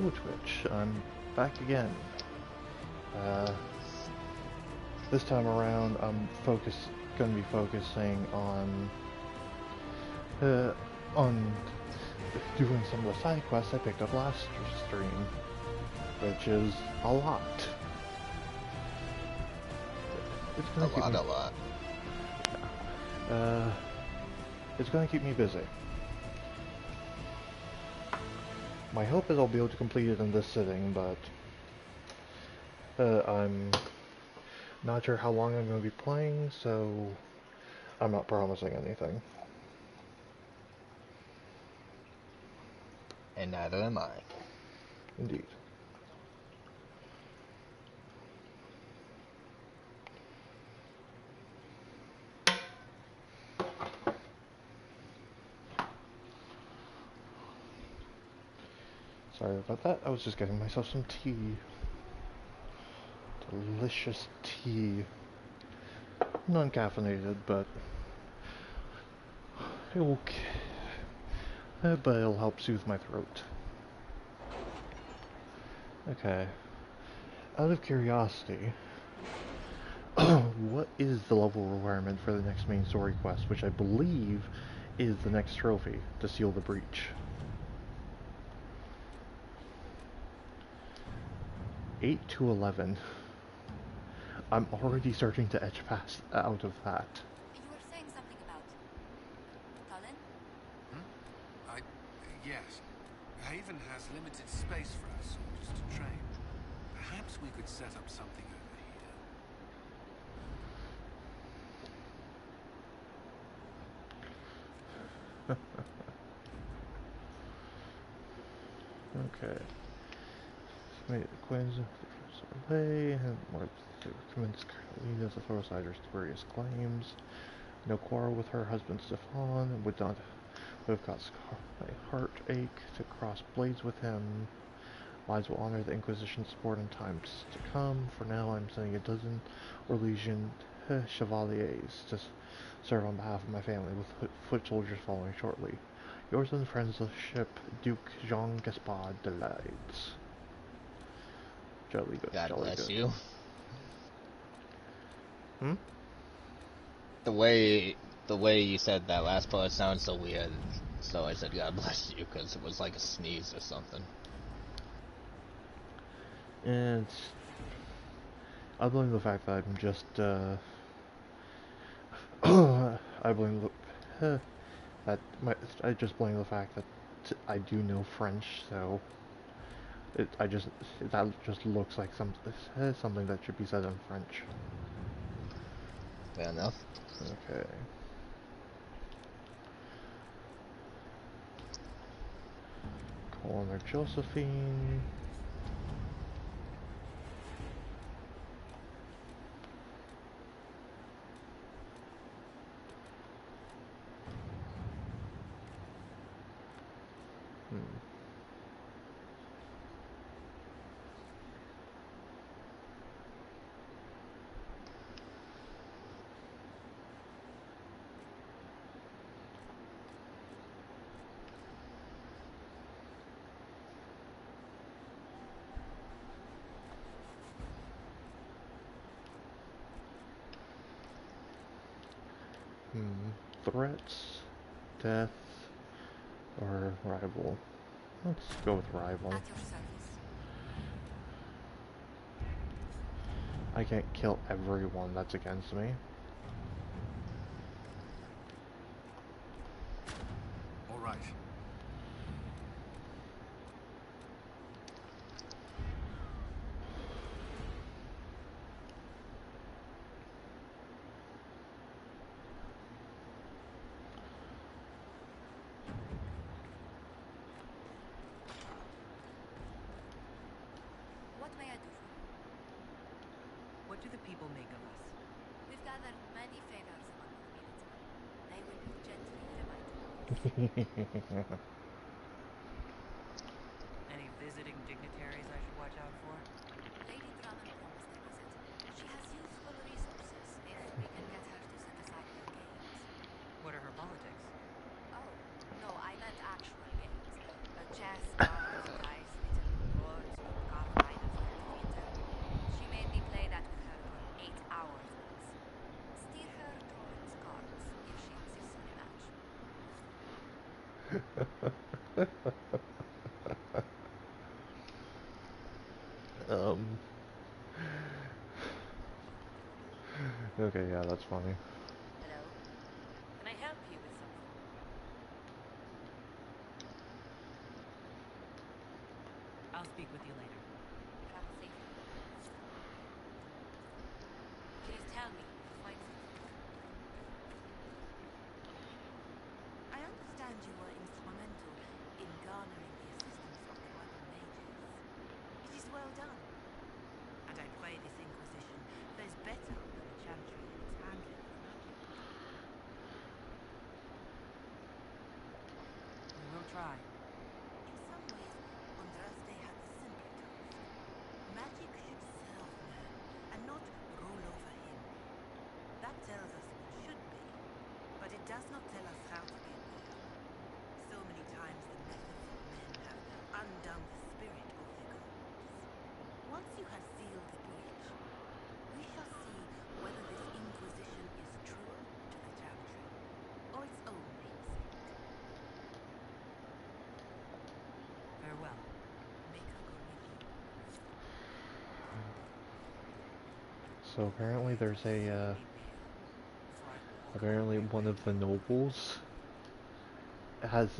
Hello Twitch, I'm back again. This time around I'm going to be focusing on doing some of the side quests I picked up last stream, which is a lot. It's gonna keep me, a lot. it's going to keep me busy. My hope is I'll be able to complete it in this sitting, but I'm not sure how long I'm going to be playing, so I'm not promising anything. And neither am I. Indeed. Sorry about that, I was just getting myself some tea. Delicious tea. Non-caffeinated, but it'll help soothe my throat. Okay. Out of curiosity, what is the level requirement for the next main story quest, which I believe is the next trophy to seal the breach? 8 to 11. I'm already starting to edge past out of that. You were saying something about Cullen? Yes. Haven has limited space for our soldiers to train. Perhaps we could set up something over here. Okay. Made the Queens of Soleil and more to convince Carolina to throw aside her spurious claims. No quarrel with her husband Stefan, would not have got my heartache to cross blades with him. Lies will honor the Inquisition support in times to come. For now, I'm sending a dozen Orlesian chevaliers to serve on behalf of my family, with foot soldiers following shortly. Yours and friends of the ship, Duke Jean Gaspard de Lides. Jolly good. God Jolly bless good. you. Hmm? The way you said that last part sounded so weird, so I said God bless you, because it was like a sneeze or something. And I blame the fact that I'm just, I just blame the fact that I do know French, so that just looks like something that should be said in French. Fair enough. Okay. Calling her Josephine. Threats, death, or rival. Let's go with rival. At your service. I can't kill everyone that's against me. All right. What may I do for you? What do the people make of us? We've gathered many favors among the military. They will be gently reminded. Any visiting dignitaries I should watch out for? Lady Drummond promised a visit. She has useful resources if we can get her to set aside her gains. What are her politics? Oh, no, I meant actual gains. Chess, cards, dice, little Um. Okay, yeah, that's funny. Hello? Can I help you with something? I'll speak with you later. Travel safely. Please tell me if you find something. I understand you were instrumental in garnering the assistance of the rival mages. It is well done. And I pray this Inquisition fares better than the Chantry in its handling of magic. We will try. In some ways, Andraste had the simpler task. Magic should serve man, and not rule over him. That tells us what should be, but it does not tell us how to get there. So many times the methods of men have undone the spirit of their gods. Once you have sealed the breach, we shall see whether this Inquisition is truer to the Chantry, or its own namesake. Farewell. Make her go with you. So apparently there's a, apparently one of the nobles has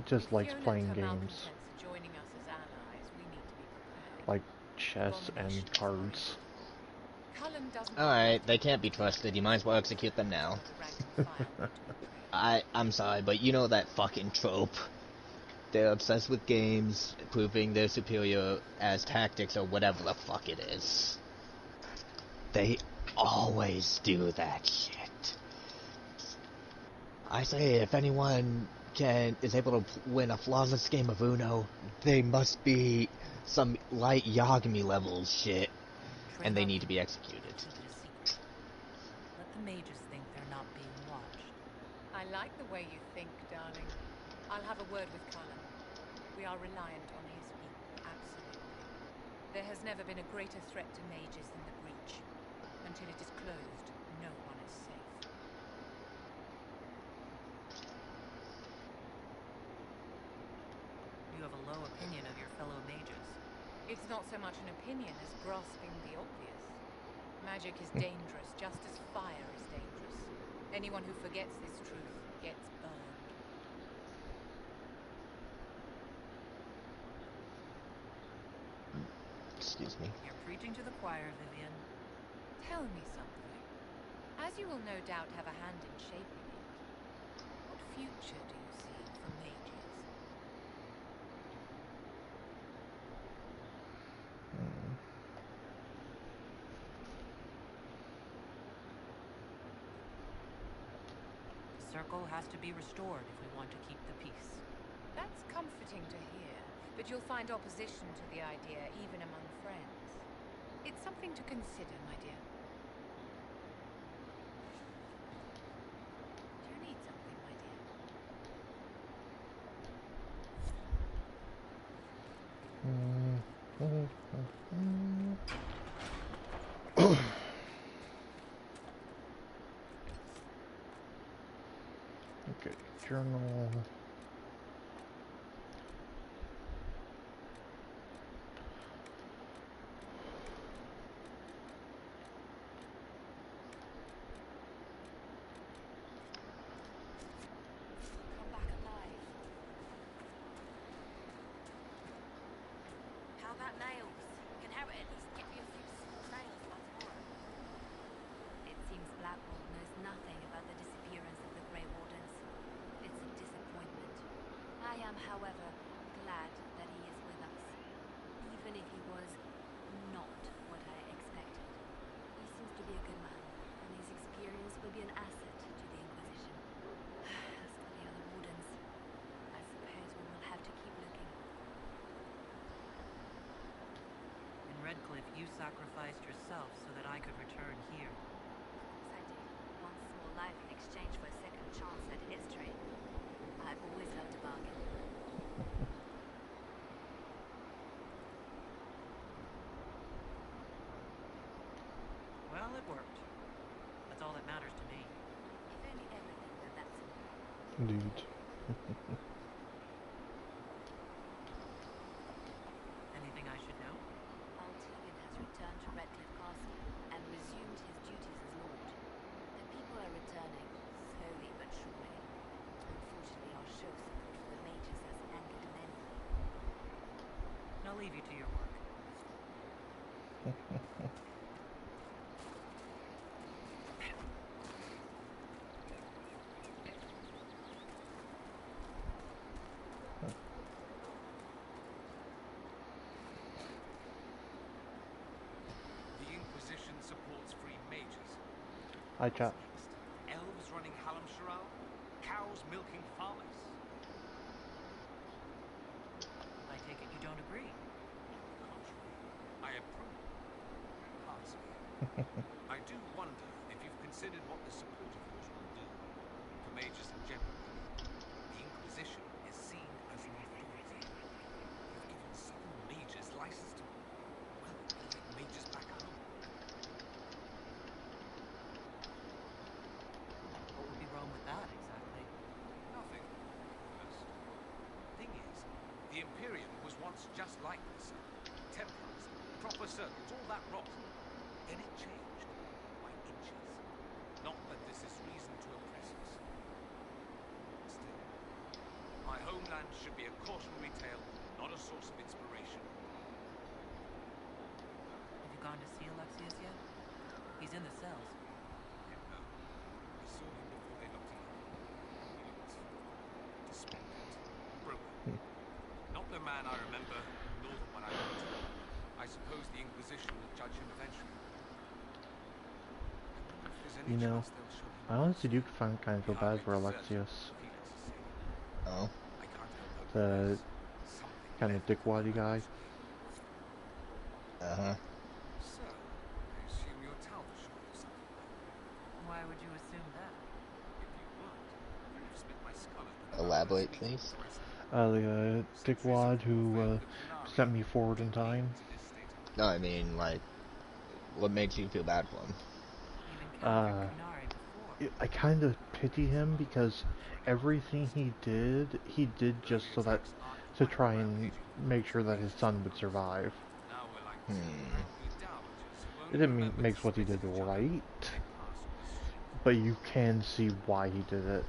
just likes playing games. Joining us as allies, we need to be prepared. Like chess and cards. Cullen doesn't Alright, they can't be trusted. You might as well execute them now. I'm sorry, but you know that fucking trope. They're obsessed with games, proving they're superior as tactics or whatever the fuck it is. They always do that shit. I say, if anyone is able to win a flawless game of Uno, they must be some light Yagami level shit, and they need to be executed. Let the mages think they're not being watched. I like the way you think, darling. I'll have a word with Cullen. We are reliant on his people, absolutely. There has never been a greater threat to mages than the breach. Until it is closed, no one is safe. You have a low opinion of your fellow mages. It's not so much an opinion as grasping the obvious. Magic is dangerous, just as fire is dangerous. Anyone who forgets this truth gets burned. Excuse me. You're preaching to the choir, Vivian. Tell me something. As you will no doubt have a hand in shaping it, what future do you see for mages? The circle has to be restored if we want to keep the peace. That's comforting to hear, but you'll find opposition to the idea even among friends. It's something to consider, my dear. Do you need something, my dear? Okay, journal. Come back alive. How about nails? Can Harry at least get me a few small nails by tomorrow? It seems Blackwell knows nothing about the disappearance of the Grey Wardens. It's a disappointment. I am, however, glad that he is with us, even if he was not what I expected. He seems to be a good man, and his experience will be an asset to the Inquisition. As for the other Wardens, I suppose we will have to keep looking. In Redcliffe, you sacrificed yourself so that I could return here. I did. One small life in exchange for a second chance at history. I've always loved a bargain. Well, it worked. That's all that matters to me. If only everything were that simple. Indeed. Anything I should know? I'll I'll leave you to your work. The Inquisition supports free mages. Hi, chat. Elves running Hallam Sharal? Cows milking farmers? I take it you don't agree. Contrary, I approve. Partly. I do wonder if you've considered what the support of yours will do for mages in general. The Inquisition is seen as an authority. You've given some mages license to, well, be like mages back home. What would be wrong with that, exactly? Nothing. Yes. Thing is, the Imperium was once just like this. Templars, proper circles, all that rot. Then it changed by inches. Not that this is reason to oppress us. Still, my homeland should be a cautionary tale, not a source of inspiration. Have you gone to see Alexius yet? He's in the cells. No. I saw him before they locked him up. He looked despondent, broken. Not the man I remember, nor the one I met. I suppose the Inquisition will judge him eventually. I wonder if there's any You know, chance they'll show him I honestly do mercy. find kind of feel He bad hardly for deserves it, Alexius. Felix is saying. Oh. I can't help but The realize something kind of left dickwaddy guy. Uh-huh. So, I assume you're Talvashar or something. Why would you assume that? If you weren't, you'd have split my skull open. Elaborate, please. The dickwad who sent me forward in time. No, I mean, like, what makes you feel bad for him? You've encountered Kunari before. I kind of pity him because everything he did just so that to try and make sure that his son would survive. It didn't mean makes what he did right, but you can see why he did it.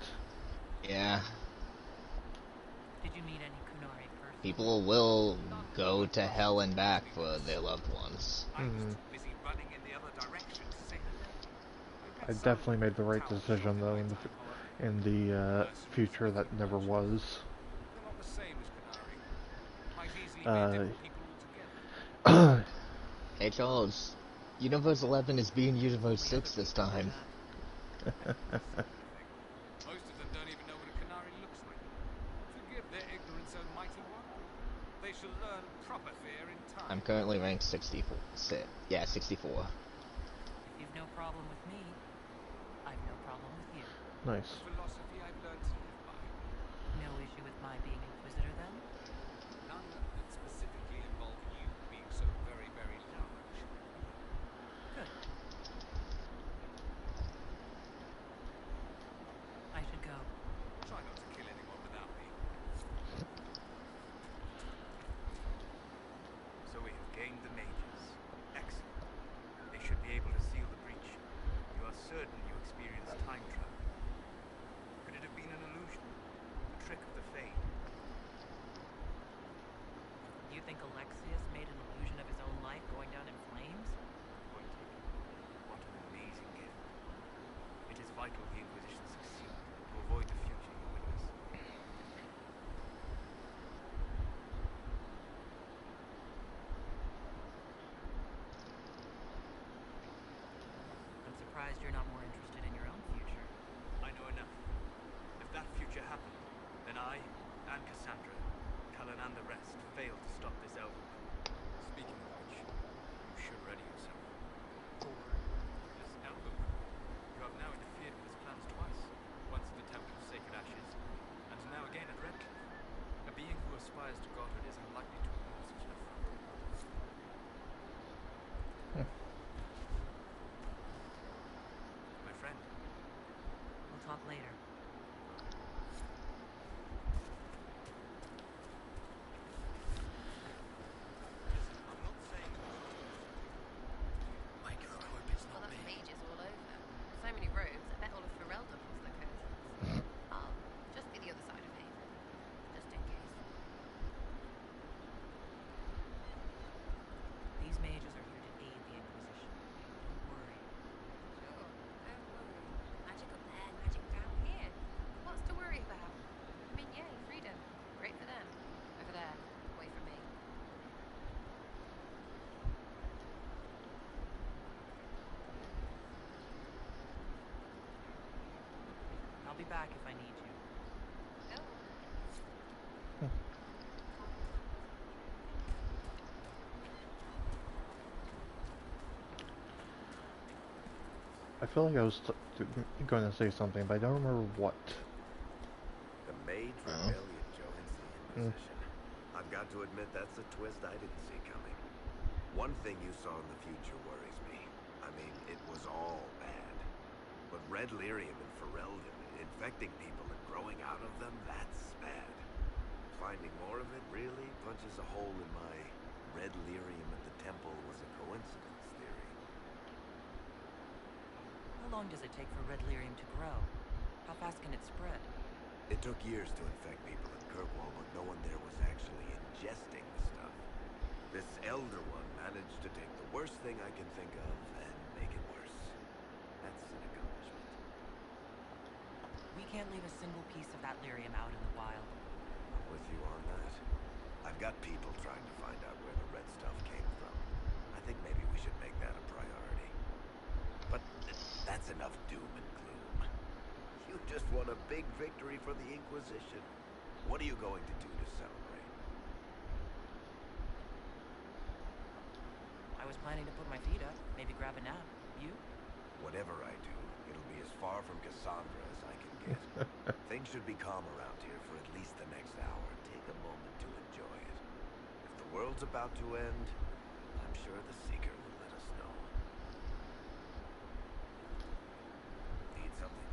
Yeah. Did you meet any Kunari first? People will go to hell and back for their loved ones. I definitely made the right decision though in the future that never was. Hey Charles, Universe 11 is being Universe 6 this time. Most of them don't even know what a canary looks like. Forgive their ignorance, O mighty one. They shall learn proper fear in time. I'm currently ranked 64. Yeah, 64. If you've no problem with me, I've no problem with you. Nice. A philosophy I've learned to live by. No issue with my being Inquisitor, then? None that specifically involve you being so very, very large. Good. I should go. Try not to kill anyone without me. So we have gained the mages. Excellent. They should be able to seal the breach. You are certain you experienced time travel. Could it have been an illusion? A trick of the Fade? You think Alexius made an illusion of his own life going down in flames? Point taken. What an amazing gift. It is vital the Inquisition succeed to avoid the future you witness. I'm surprised you're not more interested in your own future. I know enough. If that future happened, then I, and Cassandra, Callan and the rest, failed to stop this elven. Speaking of which, you should ready yourself. For this elven, you have now interfered with his plans twice. Once at the Temple of Sacred Ashes, and now again at Redcliffe. A being who aspires to godhood is unlikely to ignore such an affront. My friend, We'll talk later. back if I need you. Oh, I feel like I was going to say something, but I don't remember what. The Maids Oh. Rebellion joins the Inquisition. I've got to admit that's a twist I didn't see coming. One thing you saw in the future worries me. I mean, it was all bad. But red lyrium and ferelden, infecting people and growing out of them, that's bad. Finding more of it really punches a hole in my red lyrium at the temple was a coincidence theory. How long does it take for red lyrium to grow? How fast can it spread? It took years to infect people in Kirkwall, but no one there was actually ingesting the stuff. This Elder One managed to take the worst thing I can think of and make it worse. That's an accomplishment. We can't leave a single piece of that lyrium out in the wild. I'm with you on that. I've got people trying to find out where the red stuff came from. I think maybe we should make that a priority. But that's enough doom and gloom. You just won a big victory for the Inquisition. What are you going to do to celebrate? I was planning to put my feet up, maybe grab a nap. You? Whatever I do, it'll be as far from Cassandra as I can get. Things should be calm around here for at least the next hour. Take a moment to enjoy it. If the world's about to end, I'm sure the Seeker will let us know. Need something?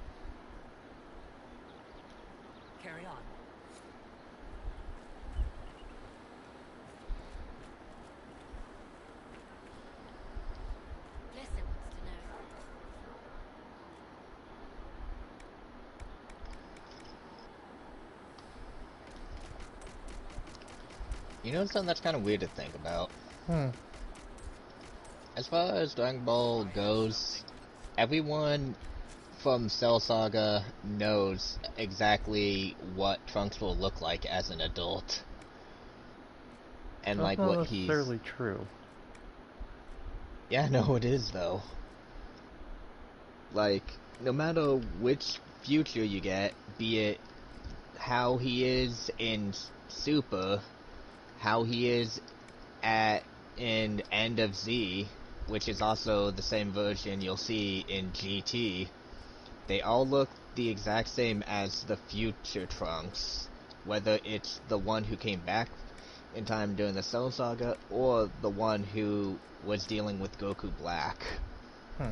Carry on. Listen wants to know. You know something that's kind of weird to think about? Hmm. As far as Dragon Ball goes, everyone from Cell Saga knows exactly what Trunks will look like as an adult. And That's like not what he's... necessarily true. Yeah, no, it is though. Like, no matter which future you get, be it how he is in Super, how he is in End of Z, which is also the same version you'll see in GT, they all look the exact same as the future Trunks, whether it's the one who came back in time during the Cell Saga, or the one who was dealing with Goku Black. Hmm.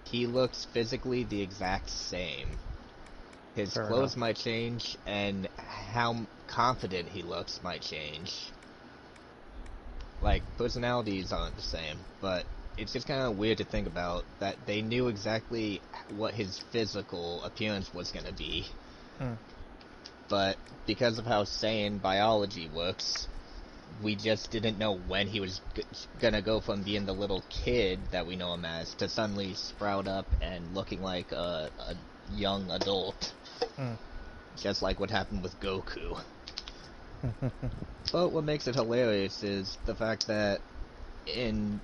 He looks physically the exact same. His Fair clothes enough. might change, and how confident he looks might change. Like, personalities aren't the same, but it's just kind of weird to think about that they knew exactly what his physical appearance was going to be. Hmm. But because of how Saiyan biology works, we just didn't know when he was gonna go from being the little kid that we know him as to suddenly sprout up and looking like a young adult. Hmm. Just like what happened with Goku. But what makes it hilarious is the fact that in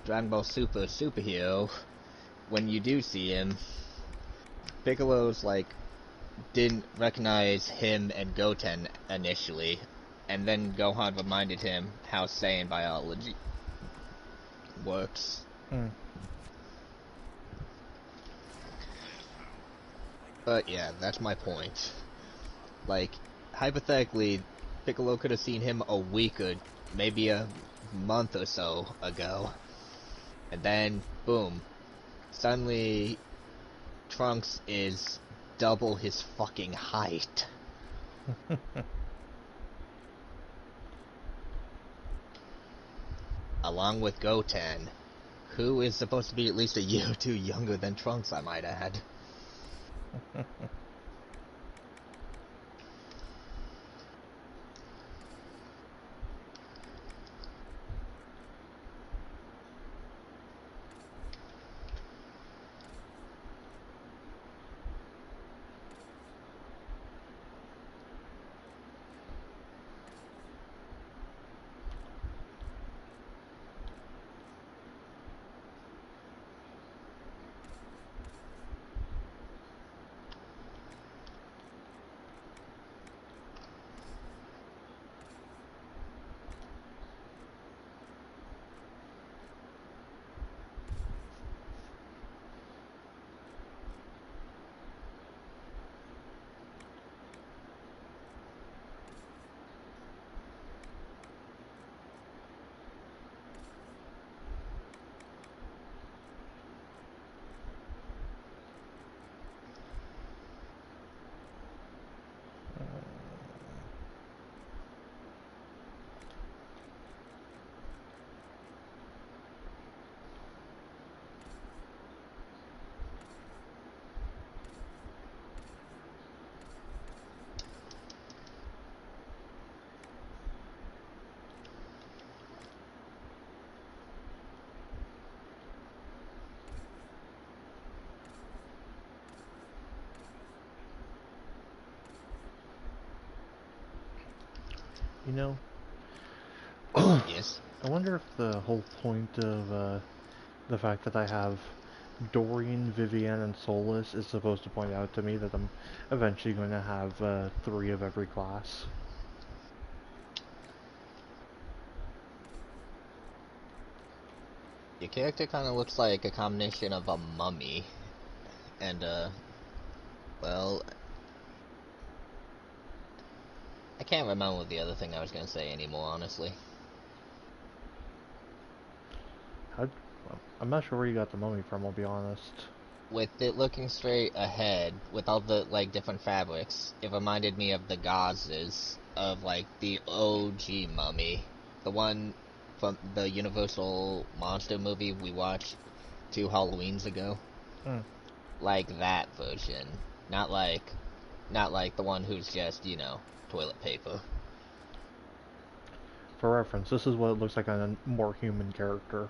Dragon Ball Super Superhero, when you do see him, Piccolo's like didn't recognize him and Goten initially, and then Gohan reminded him how Saiyan biology works. Hmm. But yeah, that's my point. Like, hypothetically, Piccolo could have seen him a week or maybe a month or so ago, and then, boom, suddenly Trunks is double his fucking height. Along with Goten, who is supposed to be at least a year or two younger than Trunks, I might add. You know, Yes. I wonder if the whole point of the fact that I have Dorian, Vivienne, and Solus is supposed to point out to me that I'm eventually going to have 3 of every class. Your character kind of looks like a combination of a mummy and well, I can't remember what the other thing I was gonna say anymore, honestly. How, I'm not sure where you got the mummy from, I'll be honest. With it looking straight ahead, with all the, like, different fabrics, it reminded me of the gauzes of, like, the OG mummy. The one from the Universal Monster movie we watched 2 Halloweens ago. Hmm. Like that version. Not like the one who's just, you know, toilet paper. For reference, this is what it looks like on a more human character.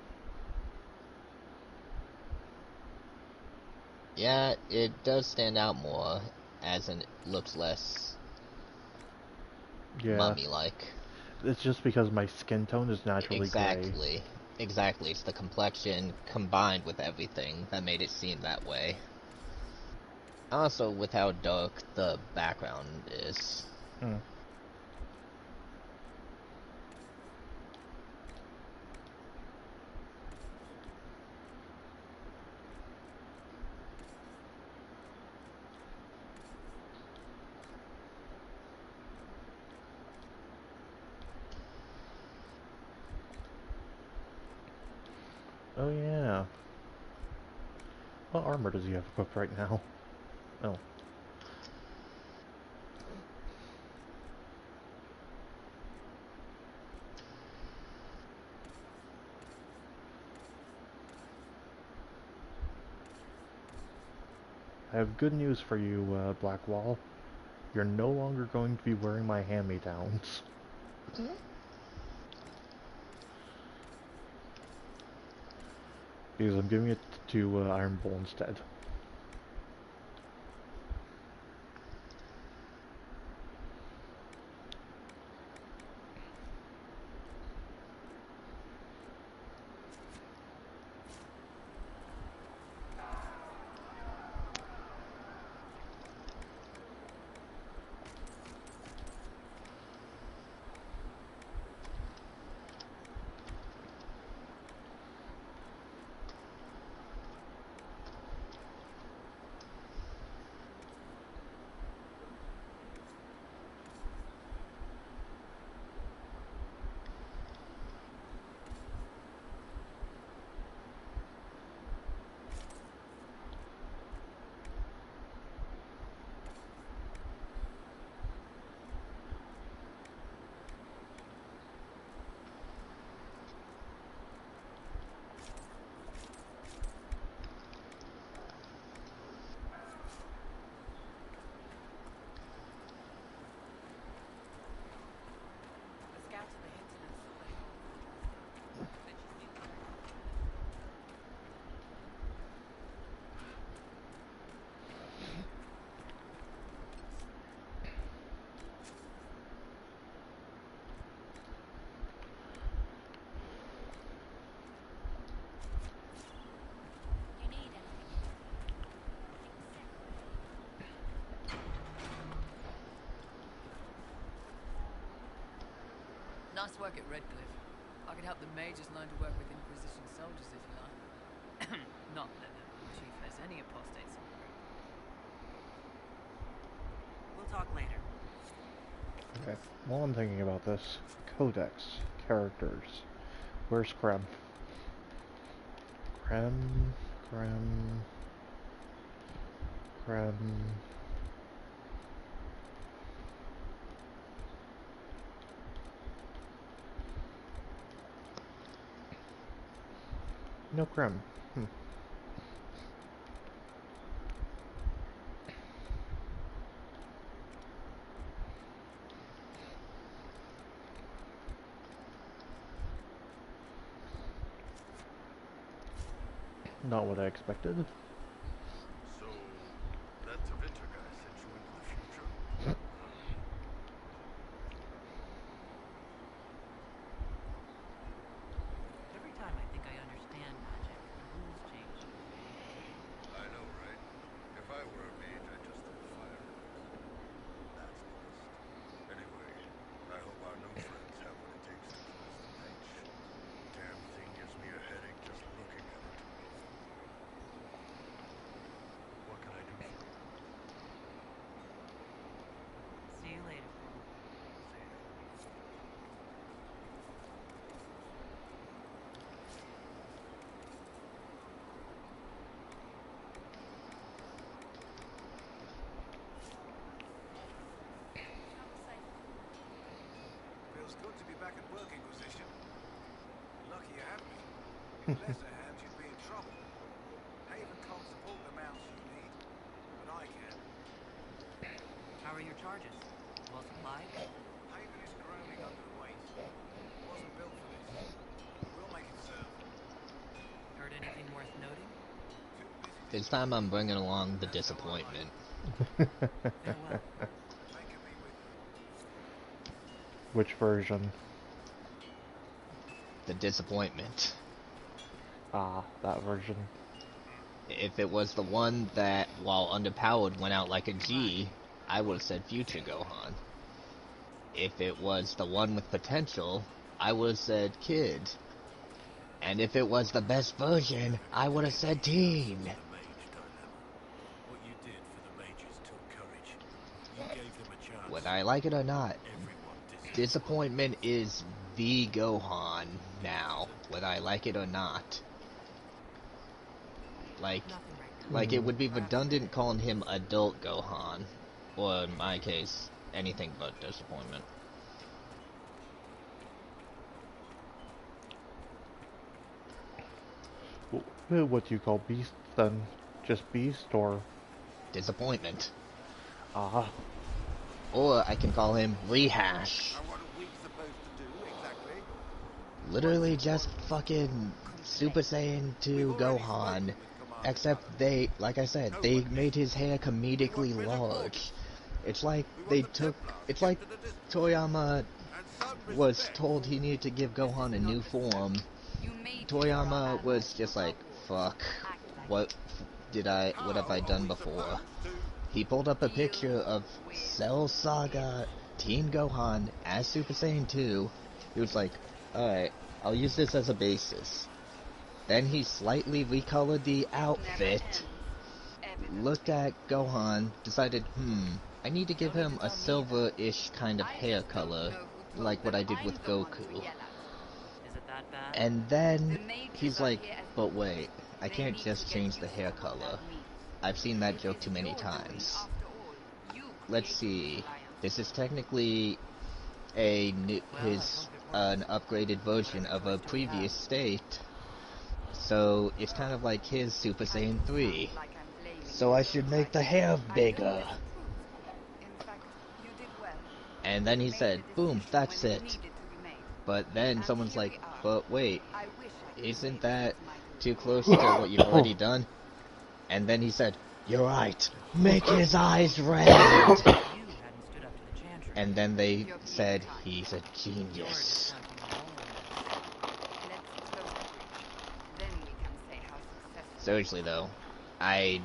Yeah, it does stand out more, as in it looks less Yeah, mummy-like. it's just because my skin tone is naturally gray. Exactly. It's the complexion combined with everything that made it seem that way. Also, with how dark the background is. Hmm. Oh yeah. What armor does he have equipped right now? Oh. I have good news for you, Blackwall. You're no longer going to be wearing my hand-me-downs. Because I'm giving it to Iron Bull instead. The scouts of the Hinterlands thought they had all then you think You need anything from me? Anything sacred? Nice work at Redcliffe. I could help the mages learn to work with Inquisition soldiers if you like. Not that the chief has any apostates in the group. we'll talk later. Okay, while I'm thinking about this, Codex, characters. Where's Krem? Krem... No Krem. Not what I expected. So, that Tevinter guy sent you into the future? Good to be back at working position. Lucky you had me. In lesser hands, you'd be in trouble. Haven can't support the mounts you need, but I can. How are your charges? Well supplied? Haven is groaning under the weight. Wasn't built for this. We'll make it serve. Heard anything worth noting? Too busy This time I'm bringing along the disappointment. Farewell. taking me with you. Which version? The disappointment. Ah, that version. If it was the one that, while underpowered, went out like a G, I would have said future Gohan. If it was the one with potential, I would have said kid. And if it was the best version, I would have said teen. The mage dilemma. What you did for the mages took courage. You gave them a chance. Whether I like it or not, Everyone disappointment is the Gohan now, whether I like it or not. Like, it would be redundant calling him adult Gohan, or in my case, anything but disappointment. What do you call Beast then? Just Beast or? Disappointment. Ah, Or I can call him Rehash. And what are we supposed to do exactly? Literally just fucking Super Saiyan 2 Gohan. Except they, like I said, they made his hair comedically large. It's like it's like Toyama was told he needed to give Gohan a new form. Toyama was just like, fuck, what have I done before? He pulled up a picture of Cell Saga Teen Gohan as Super Saiyan 2. He was like, alright, I'll use this as a basis. Then he slightly recolored the outfit, looked at Gohan, decided, I need to give him a silver-ish kind of hair color, like what I did with Goku. Is it that bad? And then he's like, but wait, I can't just change the hair color. I've seen that joke too many times. Let's see, this is technically an upgraded version of a previous state. So it's kind of like his Super Saiyan 3. So I should make the hair bigger. And then he said, boom, that's it. But then someone's like, but wait, isn't that too close to what you've already done? And then he said, you're right, make his eyes red. And then they said, he's a genius. Seriously though, I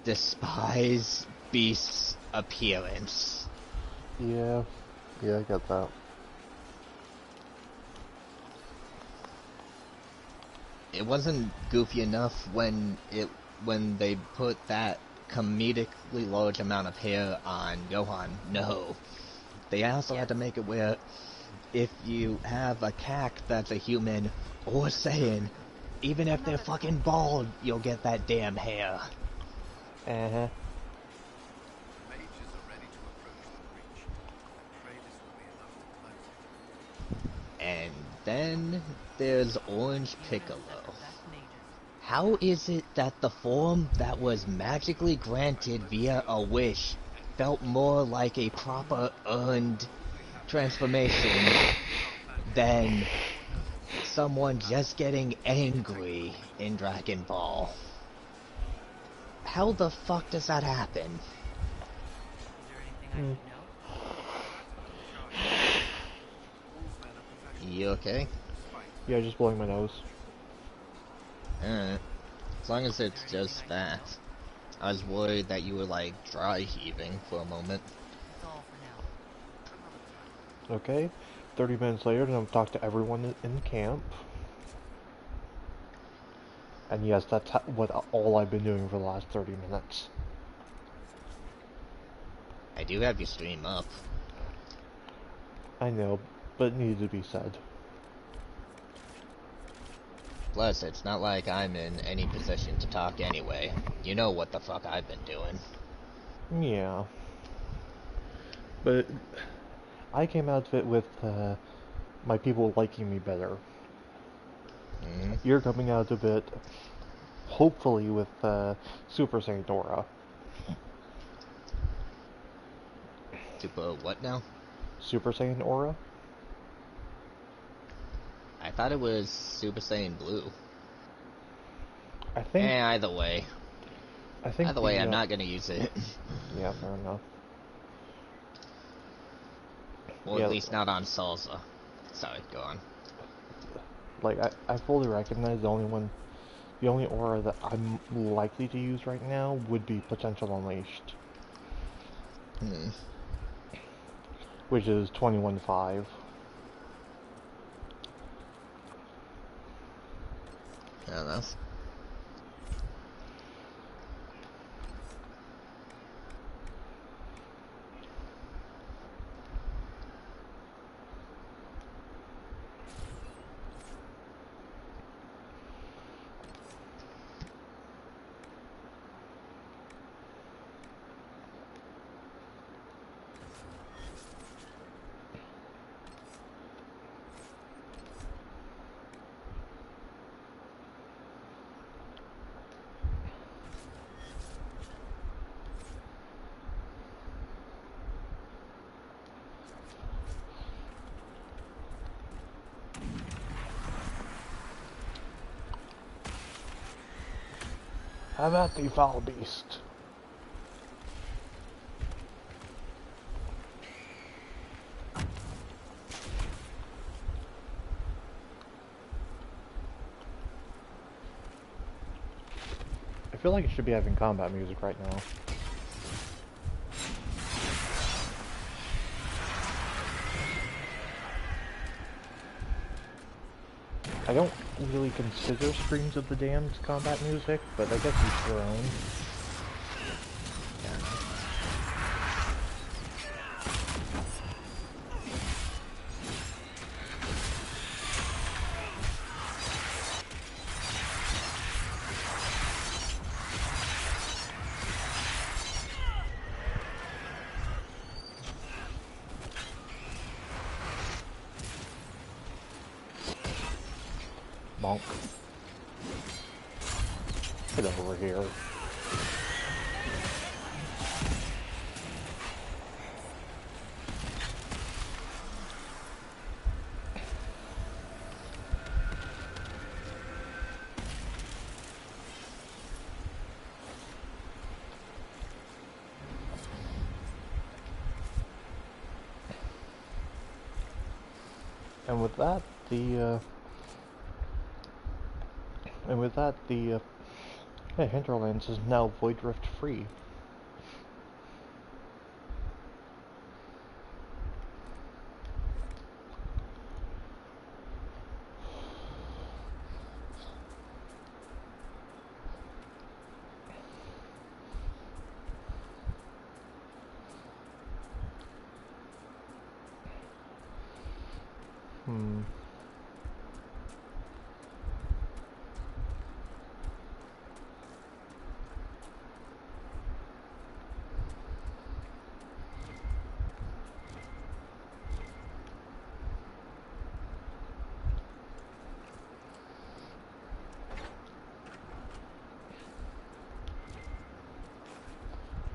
despise Beast's appearance. yeah, I got that. It wasn't goofy enough when they put that comedically large amount of hair on Gohan. No. They also had to make it where if you have a cack that's a human or Saiyan, even if they're fucking bald, you'll get that damn hair. Uh-huh. Mages are ready to approach the breach. Traders will be enough to close it. And then there's Orange Piccolo. How is it that the form that was magically granted via a wish felt more like a proper earned transformation than someone just getting angry in Dragon Ball? How the fuck does that happen? Is there anything I should know? You okay? Yeah, just blowing my nose. Alright. As long as it's just that. I was worried that you were like dry heaving for a moment. That's all for now. Okay, 30 minutes later, and I've talked to everyone in camp. And yes, that's what all I've been doing for the last 30 minutes. I do have your stream up. I know, but it needed to be said. Plus, it's not like I'm in any position to talk anyway. You know what the fuck I've been doing. Yeah. But I came out of it with my people liking me better. Mm. You're coming out of it, hopefully, with Super Saiyan Aura. Super what now? Super Saiyan Aura? I thought it was Super Saiyan Blue. I think. Either way. I think Either way, I'm not gonna use it. Yeah, fair enough. Or Yeah, at least not on Salsa. Sorry, go on. like I fully recognize the only aura that I'm likely to use right now would be Potential Unleashed, Hmm. which is 21-5. I don't know. How about the foul beast? I feel like it should be having combat music right now. I don't really consider Screams of the Damned combat music, but I guess it's their own. Monk. Get over here. And with that, yeah, Hinterlands is now Void Rift free.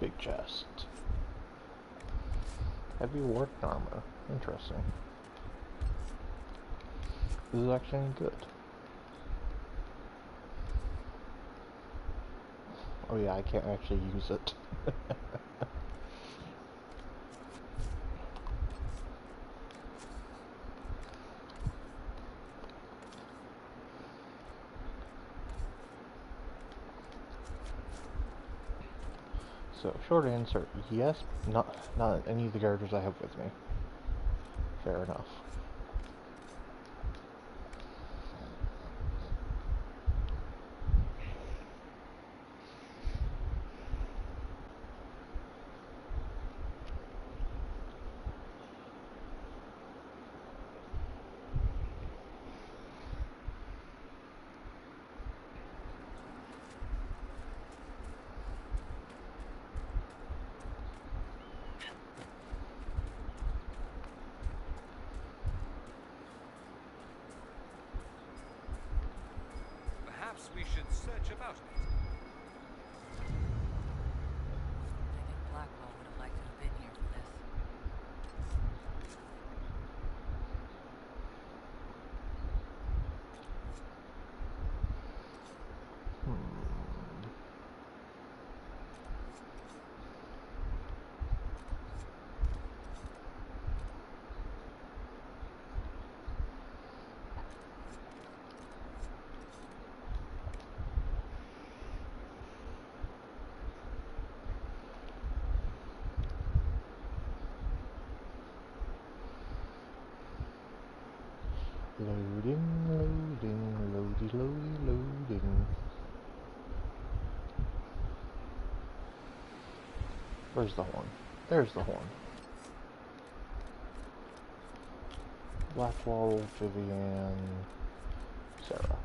Big chest. Heavy warp armor. Interesting. This is actually good. Oh yeah, I can't actually use it. So, short answer, yes, not any of the characters I have with me. Fair enough. should search about a bit. I think Blackwell would have liked to have been here for this. Loading, loading, loady, loady, loading. Where's the horn? There's the horn. Blackwall, Vivian, Sarah.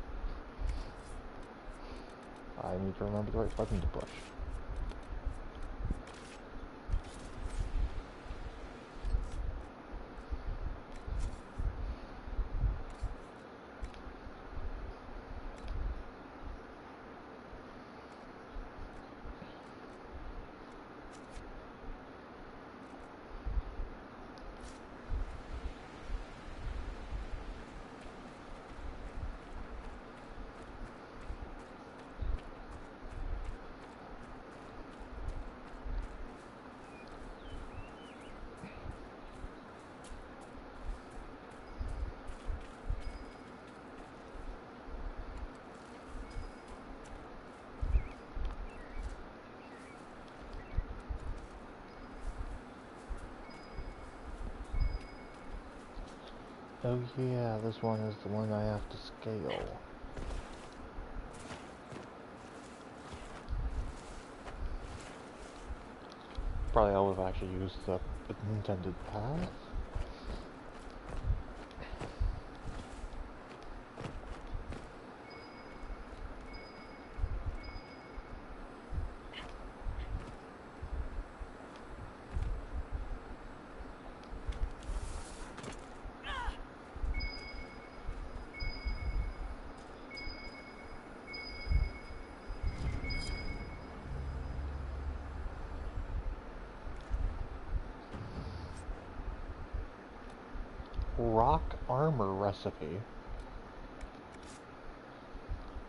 I need to remember the right button to push. Oh yeah, this one is the one I have to scale. Probably I would have actually used the intended path. Rock armor recipe.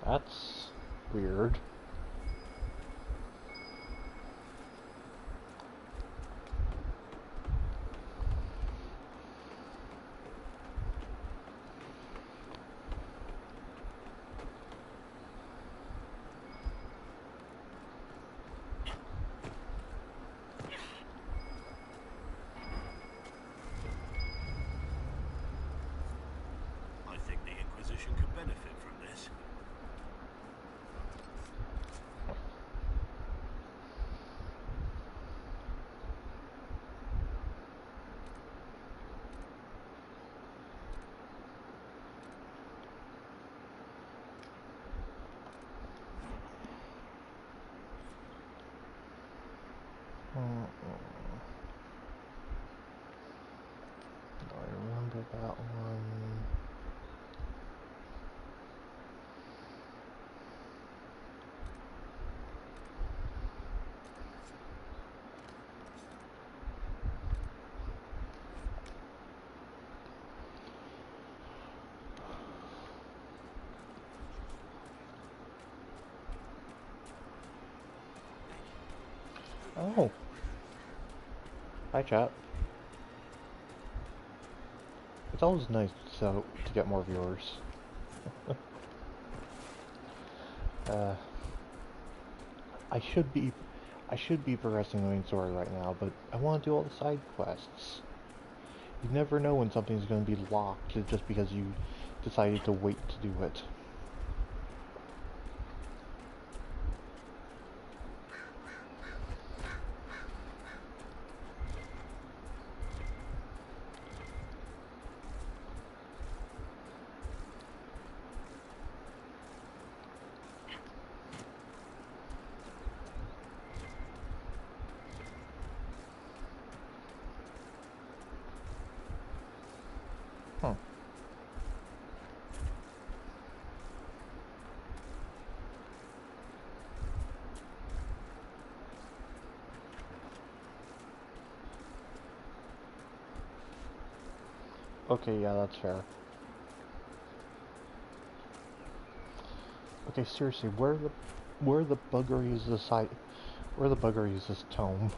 That's weird. I think the Inquisition could benefit from this. I remember that one. Oh. Hi, chat. It's always nice to get more viewers. I should be progressing the main story right now, but I want to do all the side quests. You never know when something's going to be locked just because you decided to wait to do it. Okay, yeah, that's fair. Okay, seriously, where the buggery is this site? Where the buggery is this tome?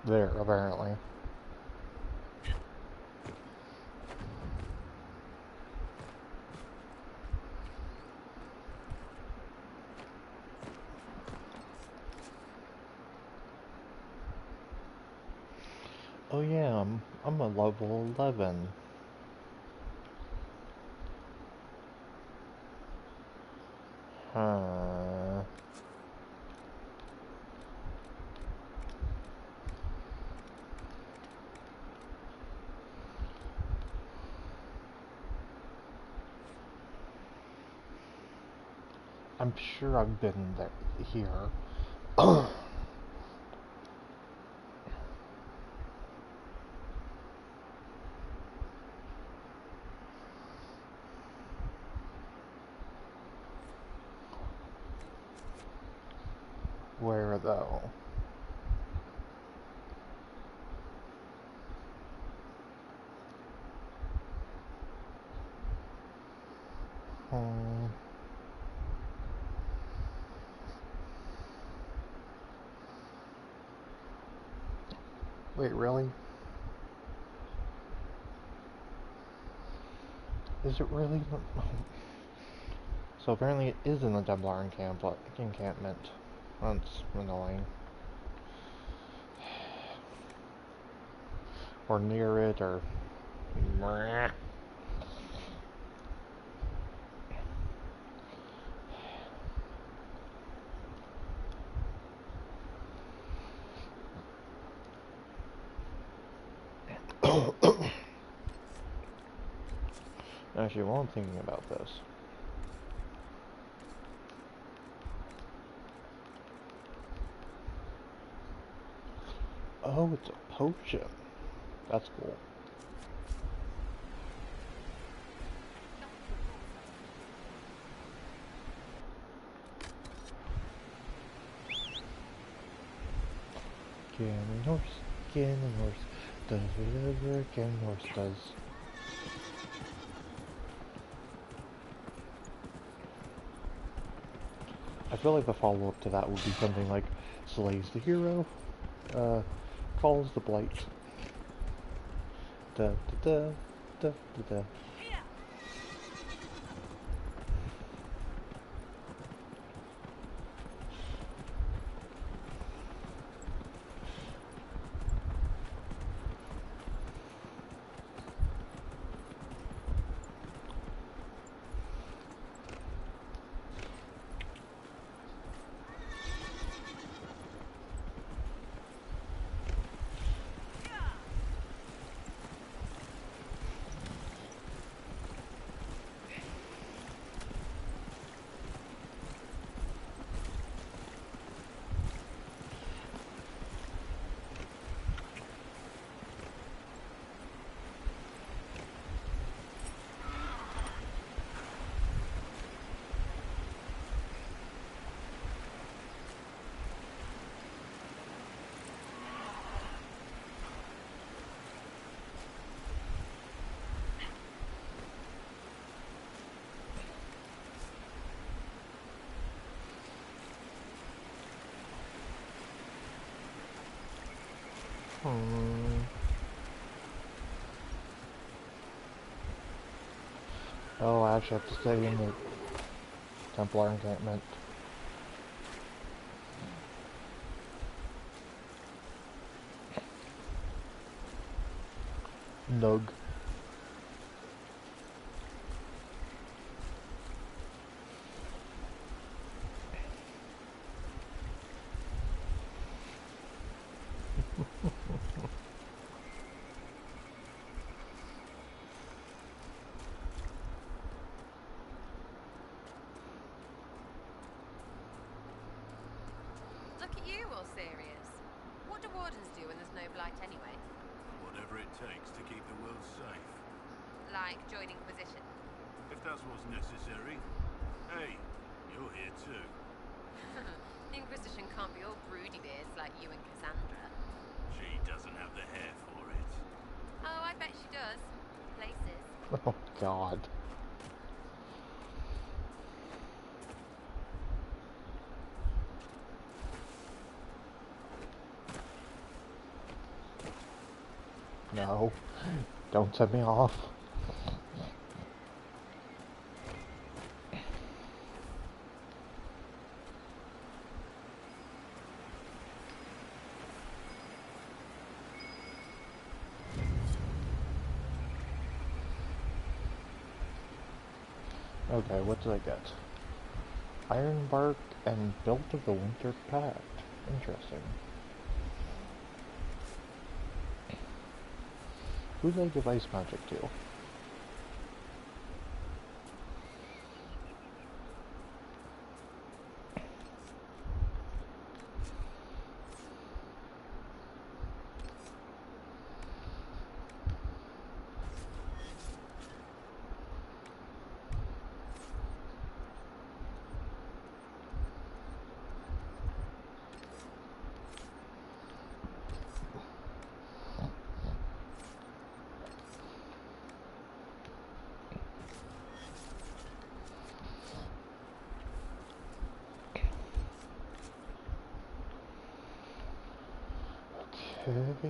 There, apparently. Oh yeah, I'm a level 11. Huh. I'm sure I've been there, here. Where though? Hmm. Wait, really? Is it really? So apparently it is in the Templar encampment. That's annoying. Or near it, or... Actually, while I'm thinking about this... Oh, it's a potion. That's cool. Cannon horse, cannon horse, does whatever a cannon horse does. I feel like the follow-up to that would be something like slays the hero, calls the blight. Da da da da da da. Oh, I actually have to stay in the Templar encampment. Nug. Look at you, all serious. What do wardens do when there's no blight anyway? Whatever it takes to keep the world safe. Like join Inquisition? If that's what's necessary. Hey, you're here too. The Inquisition can't be all broody beards like you and Cassandra. She doesn't have the hair for it. Oh, I bet she does. Places. Oh, God. No. Don't set me off. Okay, what did I get? Ironbark and Built of the Winter Pact. Interesting. Who did I give ice magic to? Okay.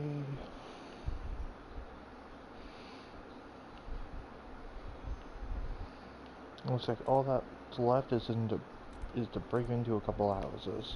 Looks like all that's left is to break into a couple houses.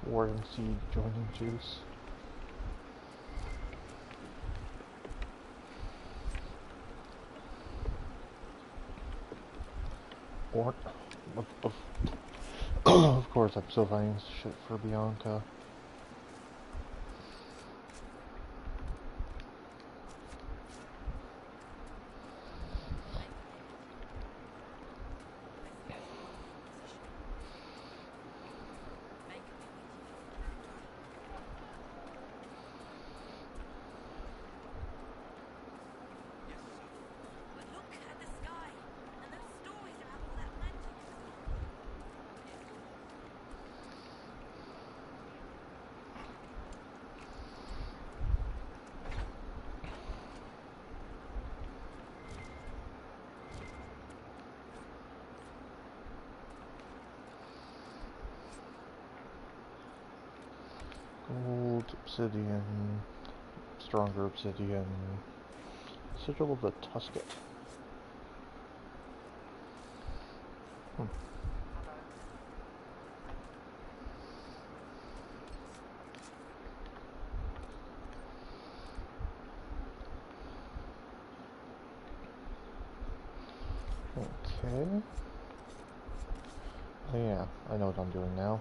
Warden Seed joining juice. Or, of course, I'm still finding shit for Bianca. Gold, obsidian, stronger obsidian, sigil of the Tusket. Okay. Oh yeah, I know what I'm doing now.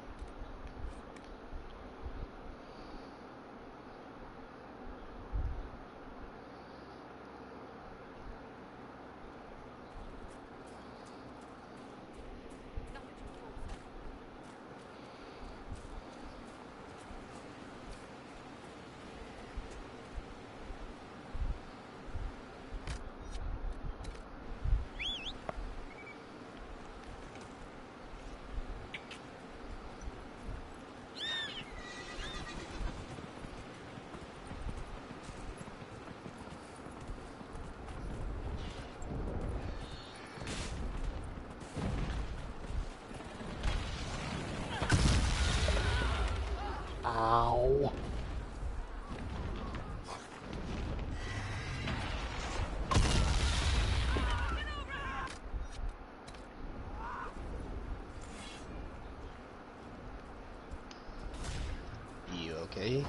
Ow. okay?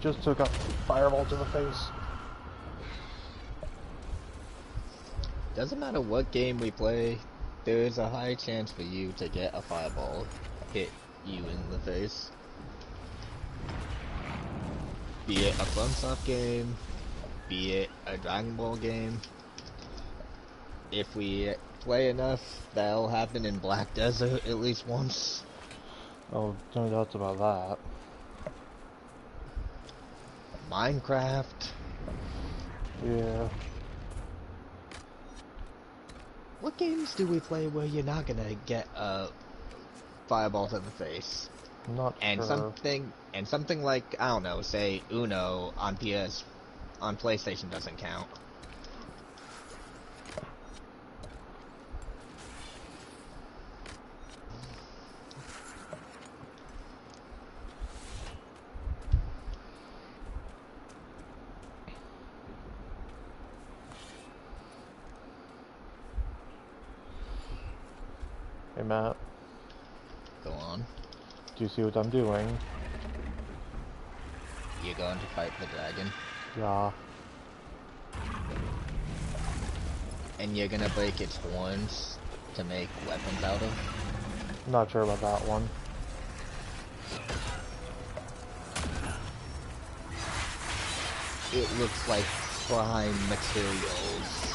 Just took a fireball to the face. Doesn't matter what game we play, there is a high chance for you to get a fireball hit you in the face. Be it a FromSoft game, be it a Dragon Ball game. If we play enough, that'll happen in Black Desert at least once. Oh, no doubts about that. Minecraft. Yeah. What games do we play where you're not gonna get a fireball to the face? I'm not And sure. something like, I don't know, say Uno on PlayStation doesn't count. Hey Matt, Go on. do you see what I'm doing? You're going to fight the dragon. Yeah. And you're gonna break its horns to make weapons out of. Not sure about that one. It looks like prime materials.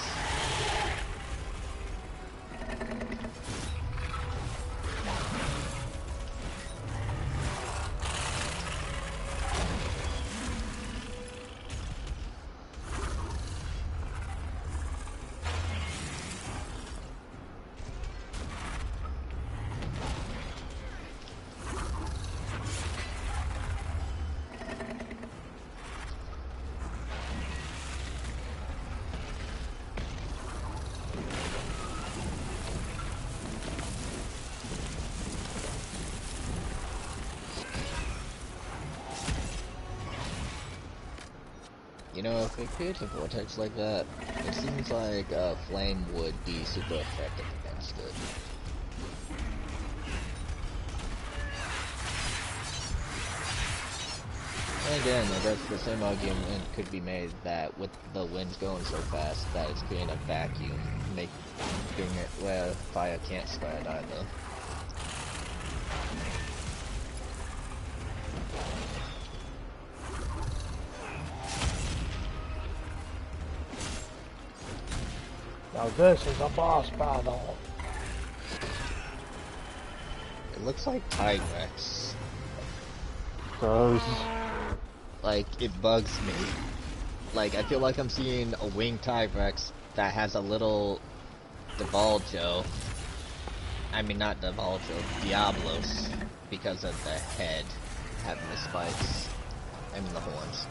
You know, if it creates a vortex like that, it seems like flame would be super effective against it. And again, I guess the same argument could be made that with the winds going so fast that it's creating a vacuum, making it where fire can't spread either. Now this is a boss battle. It looks like Tyrex. Gross. Like, it bugs me. Like, I feel like I'm seeing a winged Tyrex that has a little Divulgo. I mean, not Divulgo, Diablos. Because of the head having the spikes. I mean, the horns.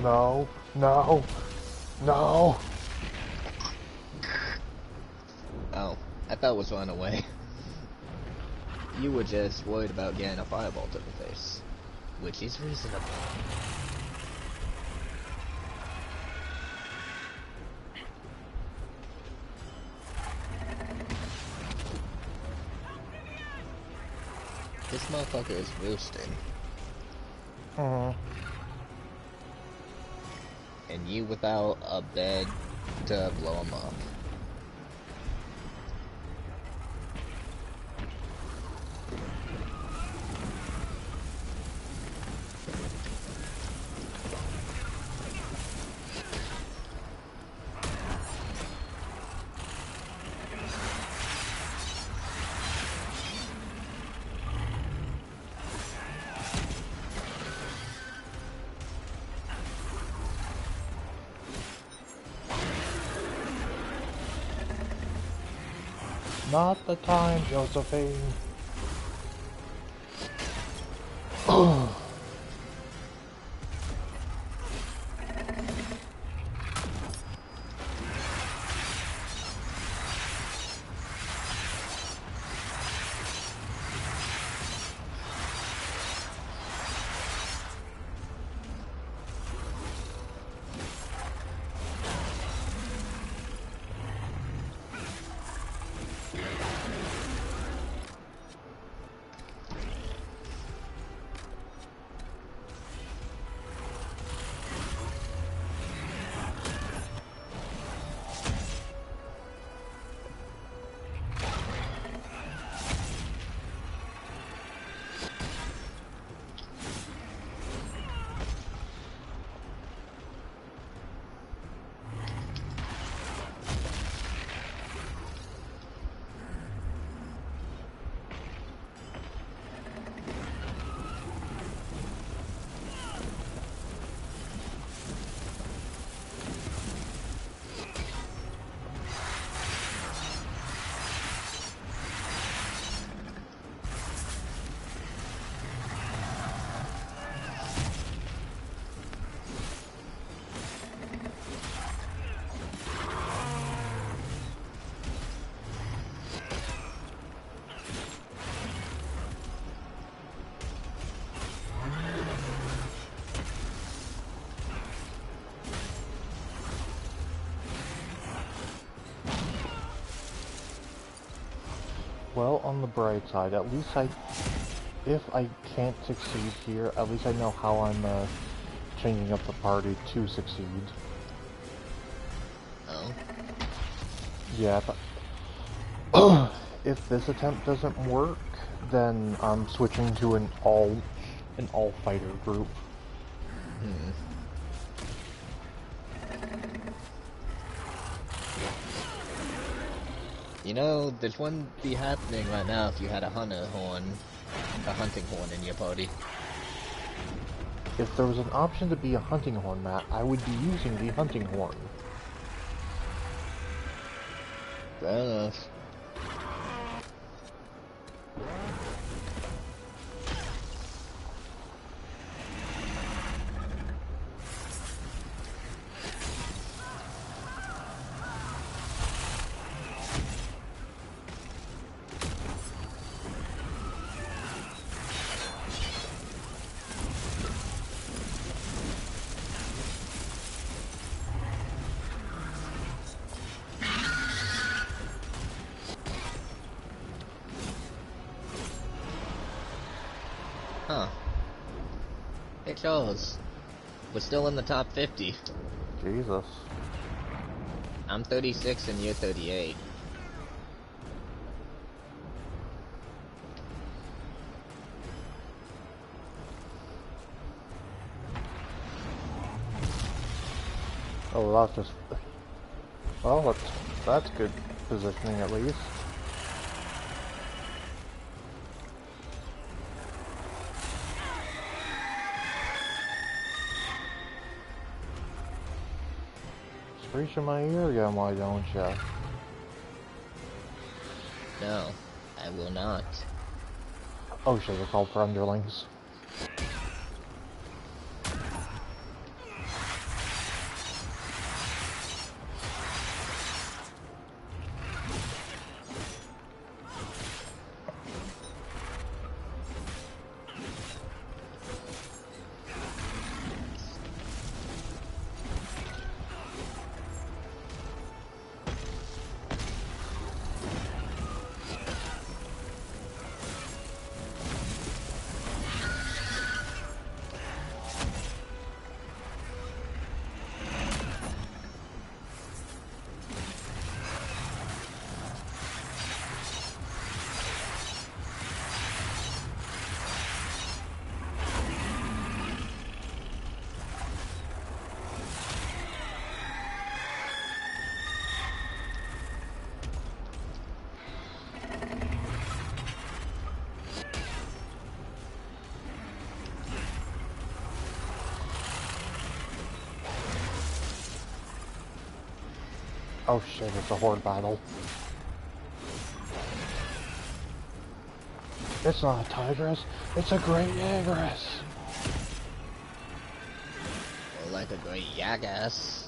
No, no, no. Oh, I thought it was run away. You were just worried about getting a fireball to the face. Which is reasonable. This motherfucker is roosting. And you without a bed to blow him up. Not the time, Josephine. Well, on the bright side, at least if I can't succeed here, at least I know how I'm changing up the party to succeed. Oh. Yeah, if this attempt doesn't work, then I'm switching to an all fighter group. Hmm. You know, this wouldn't be happening right now if you had a hunting horn in your party. If there was an option to be a hunting horn, Matt, I would be using the hunting horn. Fair enough. Huh. Hey Charles, we're still in the top 50. Jesus. I'm 36 and you're 38. Oh, that's just... Well, that's good positioning at least. Screeching my ear again, why don't ya? No, I will not. Oh shit, they're called for underlings. Oh shit, it's a horde battle. It's not a tigress, it's a great Jageress. Or like a great Yagas.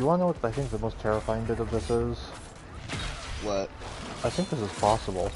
you wanna know what I think the most terrifying bit of this is? What? I think this is possible.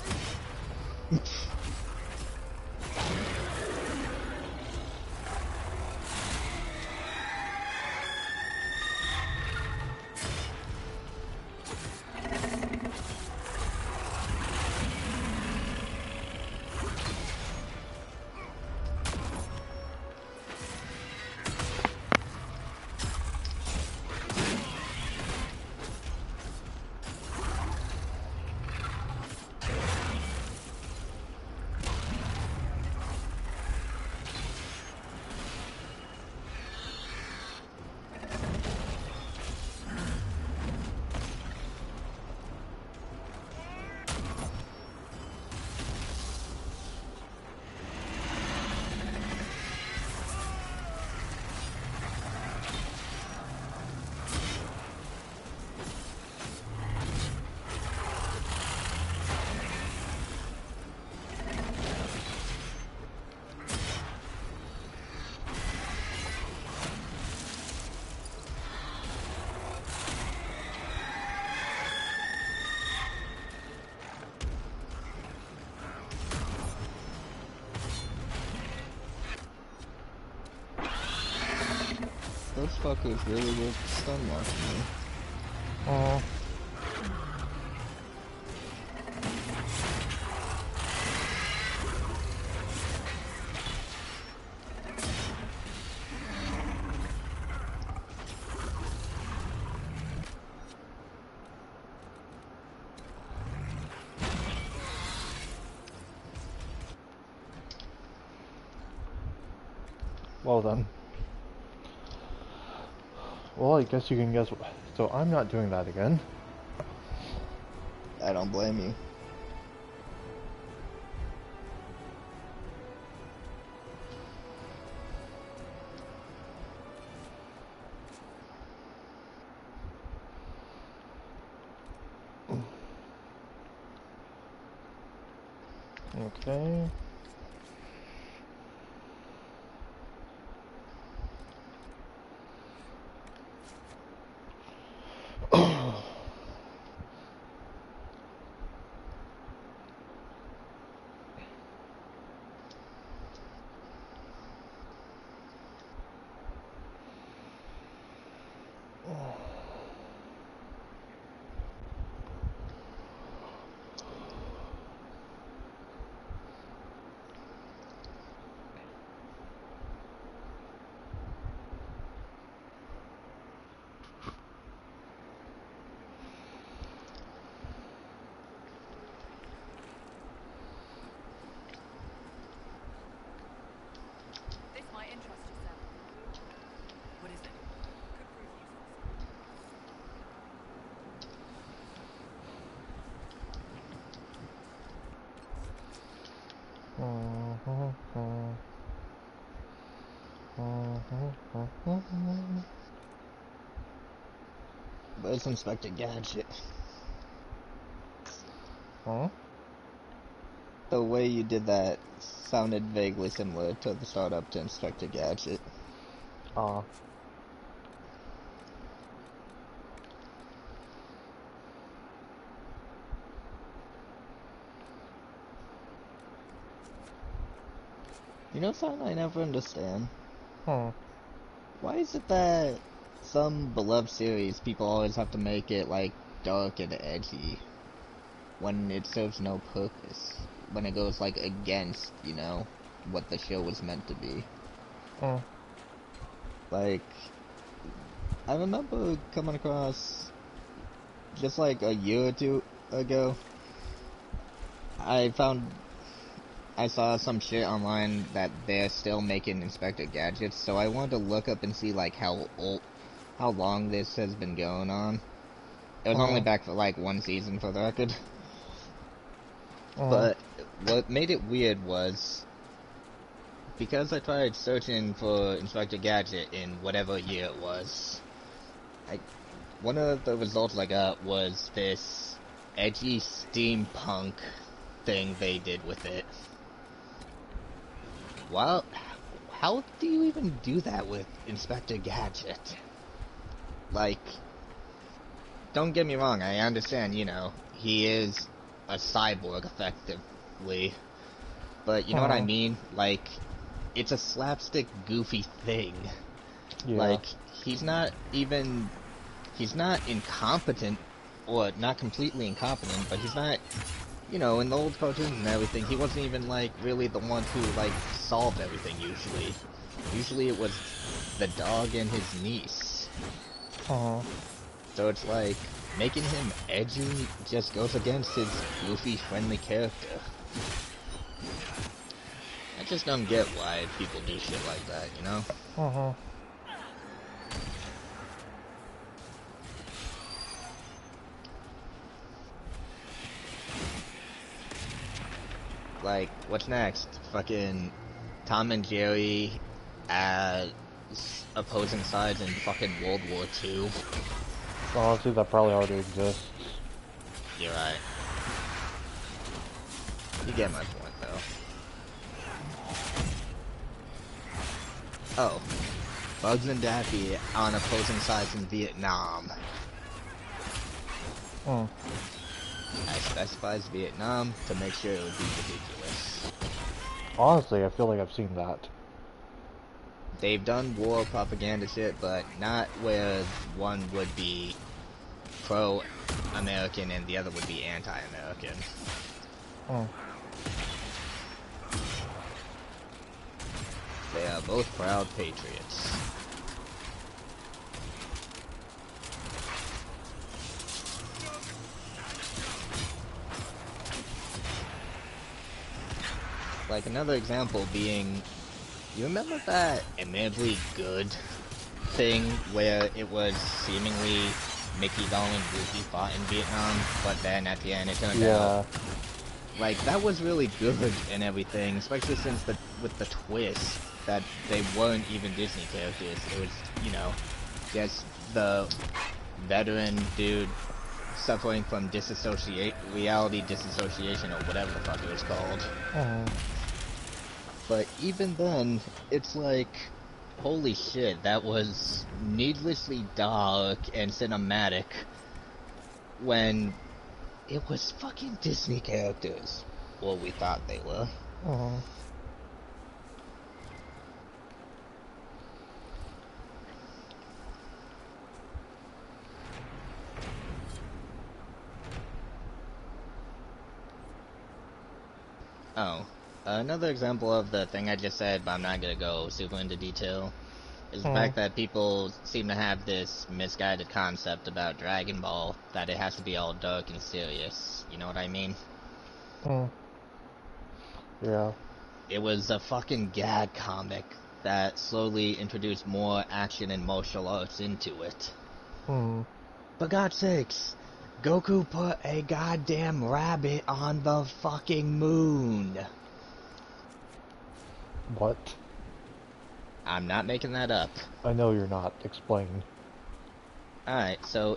Those fuckers really were stun locking me. Oh. Well then. Well, I guess you can guess. So I'm not doing that again. I don't blame you. Okay. This might interest you, sir. What is it? Could prove useful. But it's Inspector Gadget. Huh? The way you did that sounded vaguely similar to the startup to Inspector Gadget. Ah. You know something I never understand? Huh. Why is it that some beloved series people always have to make it like dark and edgy when it serves no purpose? When it goes like against, you know, what the show was meant to be. Huh. Like, I remember coming across just like a year or two ago, I saw some shit online that they're still making Inspector Gadgets, so I wanted to look up and see like how long this has been going on. It was only back for like one season for the record. But what made it weird was, because I tried searching for Inspector Gadget in whatever year it was, one of the results I got was this edgy steampunk thing they did with it. Well, how do you even do that with Inspector Gadget? Like, don't get me wrong, I understand, you know, he is a cyborg, effectively. But, you know what I mean? Like, it's a slapstick, goofy thing. Yeah. Like, he's not incompetent, or not completely incompetent, but he's not, you know, in the old cartoons and everything, he wasn't even, like, really the one who, like, solved everything, usually. Usually it was the dog and his niece. So it's like, making him edgy just goes against his goofy, friendly character. I just don't get why people do shit like that, you know? Like, what's next? Fucking Tom and Jerry as opposing sides in fucking World War II. Honestly, that probably already exists. You're right. You get my point, though. Oh. Bugs and Daffy on opposing sides in Vietnam. I specifies Vietnam to make sure it would be ridiculous. Honestly, I feel like I've seen that. They've done war propaganda shit, but not where one would be pro-American and the other would be anti-American. They are both proud patriots. Like, another example being, you remember that admittedly good thing where it was seemingly Mickey, Donald, and Goofy fought in Vietnam, but then at the end it turned out, like, that was really good and everything, especially since with the twist that they weren't even Disney characters. It was, you know, just the veteran dude suffering from reality disassociation, or whatever the fuck it was called. But even then, it's like, holy shit, that was needlessly dark and cinematic when it was fucking Disney characters. Well, we thought they were. Oh. Another example of the thing I just said, but I'm not gonna go super into detail, is the fact that people seem to have this misguided concept about Dragon Ball, that it has to be all dark and serious. You know what I mean? Yeah. It was a fucking gag comic that slowly introduced more action and martial arts into it. For God's sakes, Goku put a goddamn rabbit on the fucking moon. What? I'm not making that up. I know you're not. Explain. Alright, so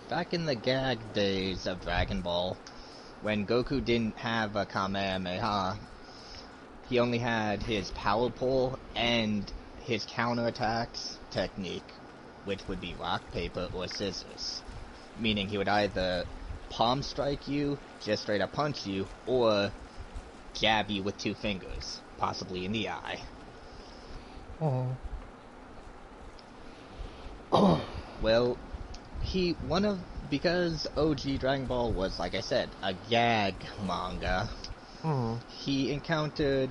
back in the gag days of Dragon Ball, when Goku didn't have a Kamehameha, he only had his power pole and his counterattacks technique, which would be rock, paper, or scissors. Meaning he would either palm strike you, just straight up punch you, or jab you with 2 fingers, possibly in the eye. Well, because OG Dragon Ball was, like I said, a gag manga, he encountered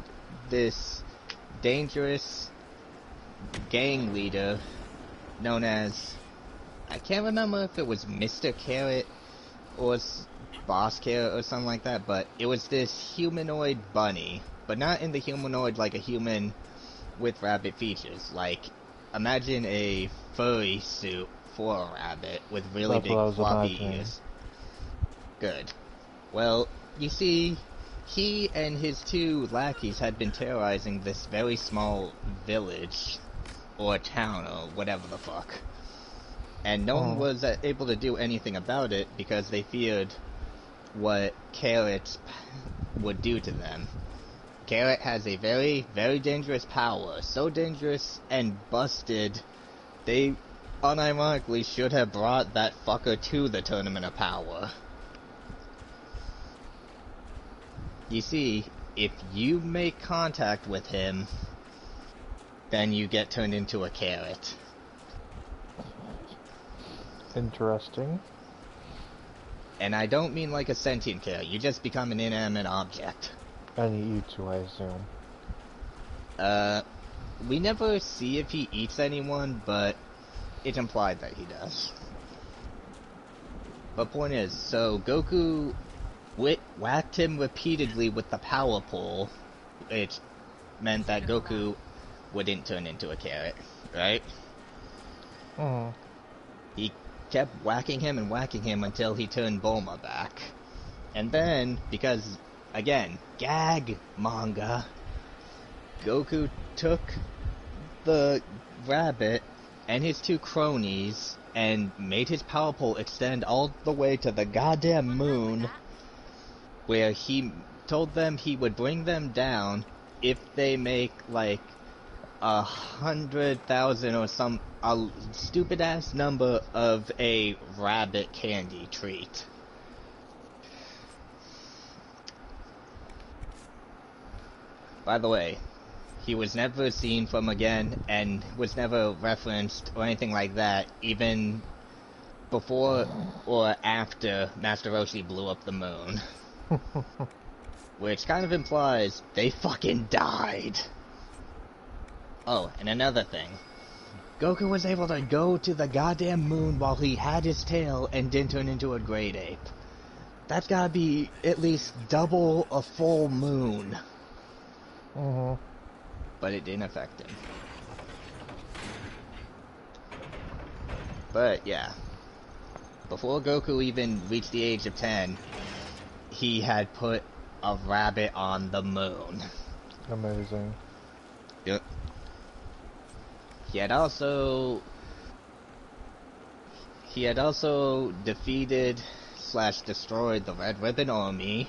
this dangerous gang leader known as, I can't remember if it was Mr. Carrot or Boss Carrot or something like that, but it was this humanoid bunny, but not in the humanoid like a human with rabbit features. Like, imagine a furry suit for a rabbit with really big floppy ears. Good. Well, you see, he and his 2 lackeys had been terrorizing this very small village, or town, or whatever the fuck. And no one was able to do anything about it because they feared what Carrot would do to them. Carrot has a very, very dangerous power. So dangerous and busted, they unironically should have brought that fucker to the Tournament of Power. You see, if you make contact with him, then you get turned into a carrot. Interesting. And I don't mean like a sentient carrot, you just become an inanimate object. And he eats you, I assume. We never see if he eats anyone, but it's implied that he does. But point is, so Goku whacked him repeatedly with the power pole, which meant that Goku wouldn't turn into a carrot, right? He kept whacking him until he turned Bulma back. And then, because, again, gag manga, Goku took the rabbit and his two cronies and made his power pole extend all the way to the goddamn moon, where he told them he would bring them down if they make, like, 100,000 or a stupid ass number of a rabbit candy treat. By the way, he was never seen from again and was never referenced or anything like that, even before or after Master Roshi blew up the moon. Which kind of implies they fucking died. Oh, and another thing. Goku was able to go to the goddamn moon while he had his tail and didn't turn into a great ape. That's gotta be at least double a full moon. But it didn't affect him. But yeah. Before Goku even reached the age of 10, he had put a rabbit on the moon. Amazing. Yep. He had also defeated / destroyed the Red Ribbon Army.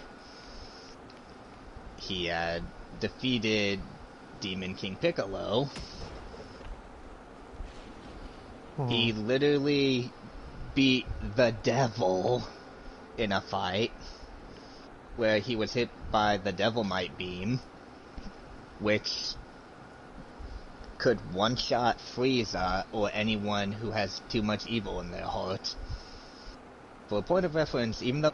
He had defeated Demon King Piccolo. He literally beat the devil in a fight where he was hit by the Devil Might Beam, which could one-shot Frieza or anyone who has too much evil in their heart. For a point of reference, even though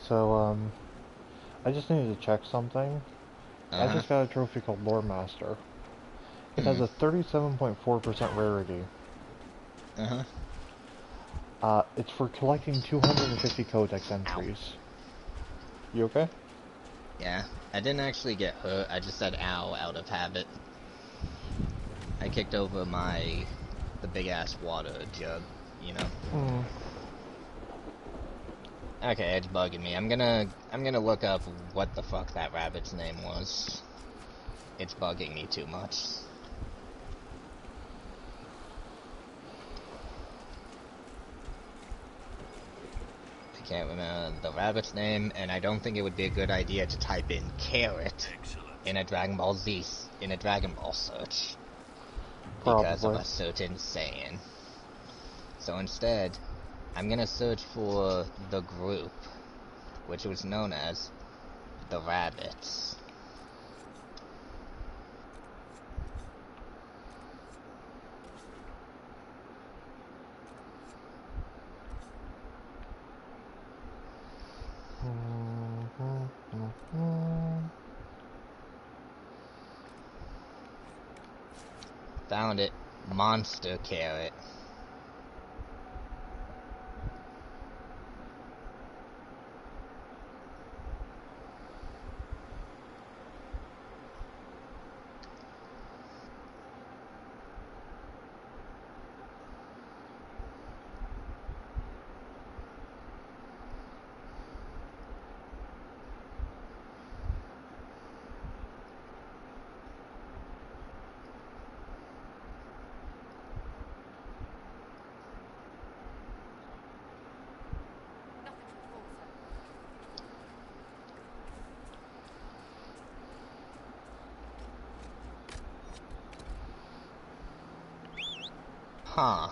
So, I just needed to check something. I just got a trophy called Lore Master. It has a 37.4% rarity. It's for collecting 250 codex entries. You okay? Yeah, I didn't actually get hurt, I just said ow out of habit. I kicked over the big ass water jug, you know? Okay, it's bugging me. I'm gonna look up what the fuck that rabbit's name was. It's bugging me too much. I can't remember the rabbit's name, and I don't think it would be a good idea to type in carrot in a Dragon Ball search. Because of a certain saying. So instead, I'm gonna search for the group, which was known as the Rabbits. Found it. Monster Carrot. Huh.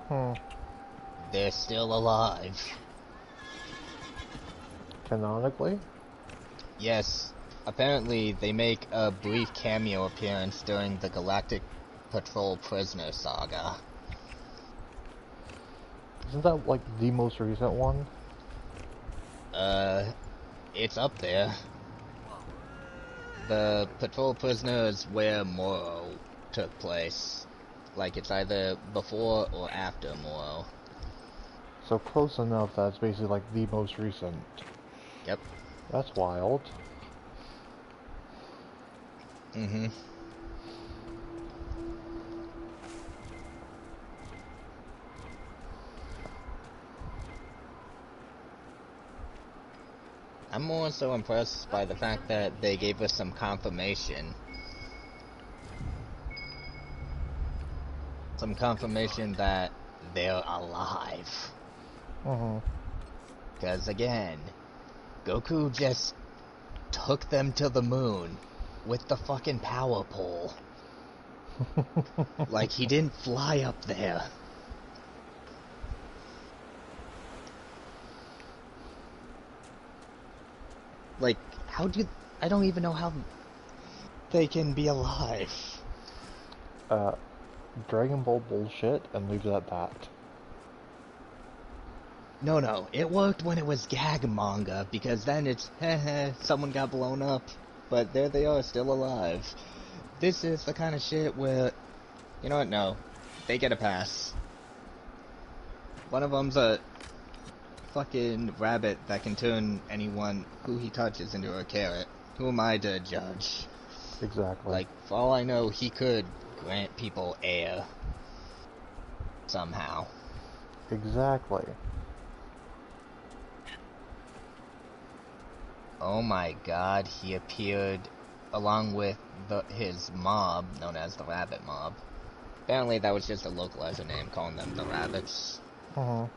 Hmm. They're still alive. Canonically? Yes. Apparently, they make a brief cameo appearance during the Galactic Patrol Prisoner Saga. Isn't that like the most recent one? It's up there. The Patrol Prisoner is where Moro took place. Like, it's either before or after Moro. So close enough that it's basically like the most recent. Yep. That's wild. Mm-hmm. I'm more so impressed by the fact that they gave us some confirmation. Some confirmation that they're alive. Mm-hmm. Because again, Goku just took them to the moon with the fucking power pole. Like, he didn't fly up there. Like, I don't even know how they can be alive. Dragon Ball bullshit and leave it at that. No, it worked when it was gag manga, because then it's, someone got blown up, but there they are, still alive. This is the kind of shit where, you know what, no, they get a pass. One of them's a fucking rabbit that can turn anyone who he touches into a carrot. Who am I to judge? Exactly. Like, for all I know, he could grant people air. Somehow. Exactly. Oh my god, he appeared along with his mob, known as the Rabbit Mob. Apparently that was just a localizer name, calling them the Rabbits. Mm-hmm.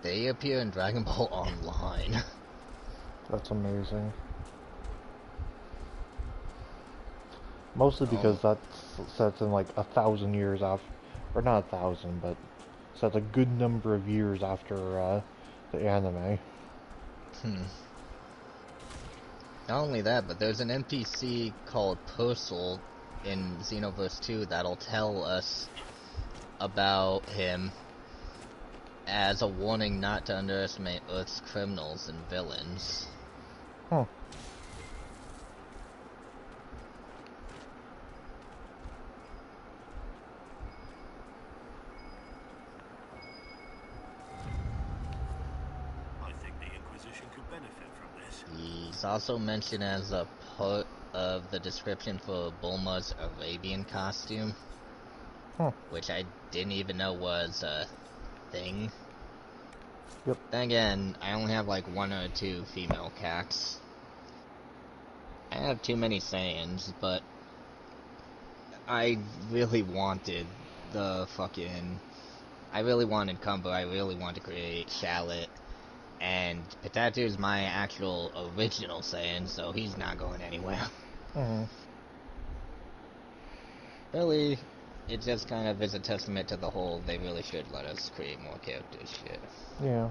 They appear in Dragon Ball Online. That's amazing. Mostly because that's sets in like 1,000 years after, or not 1,000, but sets a good number of years after the anime. Not only that, but there's an NPC called Purcell in Xenoverse 2 that'll tell us about him as a warning not to underestimate Earth's criminals and villains. Huh. I think the Inquisition could benefit from this. He's also mentioned as a part of the description for Bulma's Arabian costume. Huh. Which I didn't even know was a thing. Yep. Then again, I only have like 1 or 2 female cats. I have too many Saiyans, but I really wanted I really wanted Kumba, I really wanted to create Shallot, and Patatu's my actual original Saiyan, so he's not going anywhere. Mm-hmm. Really, it just kind of is a testament to the whole, they really should let us create more characters shit. Yeah.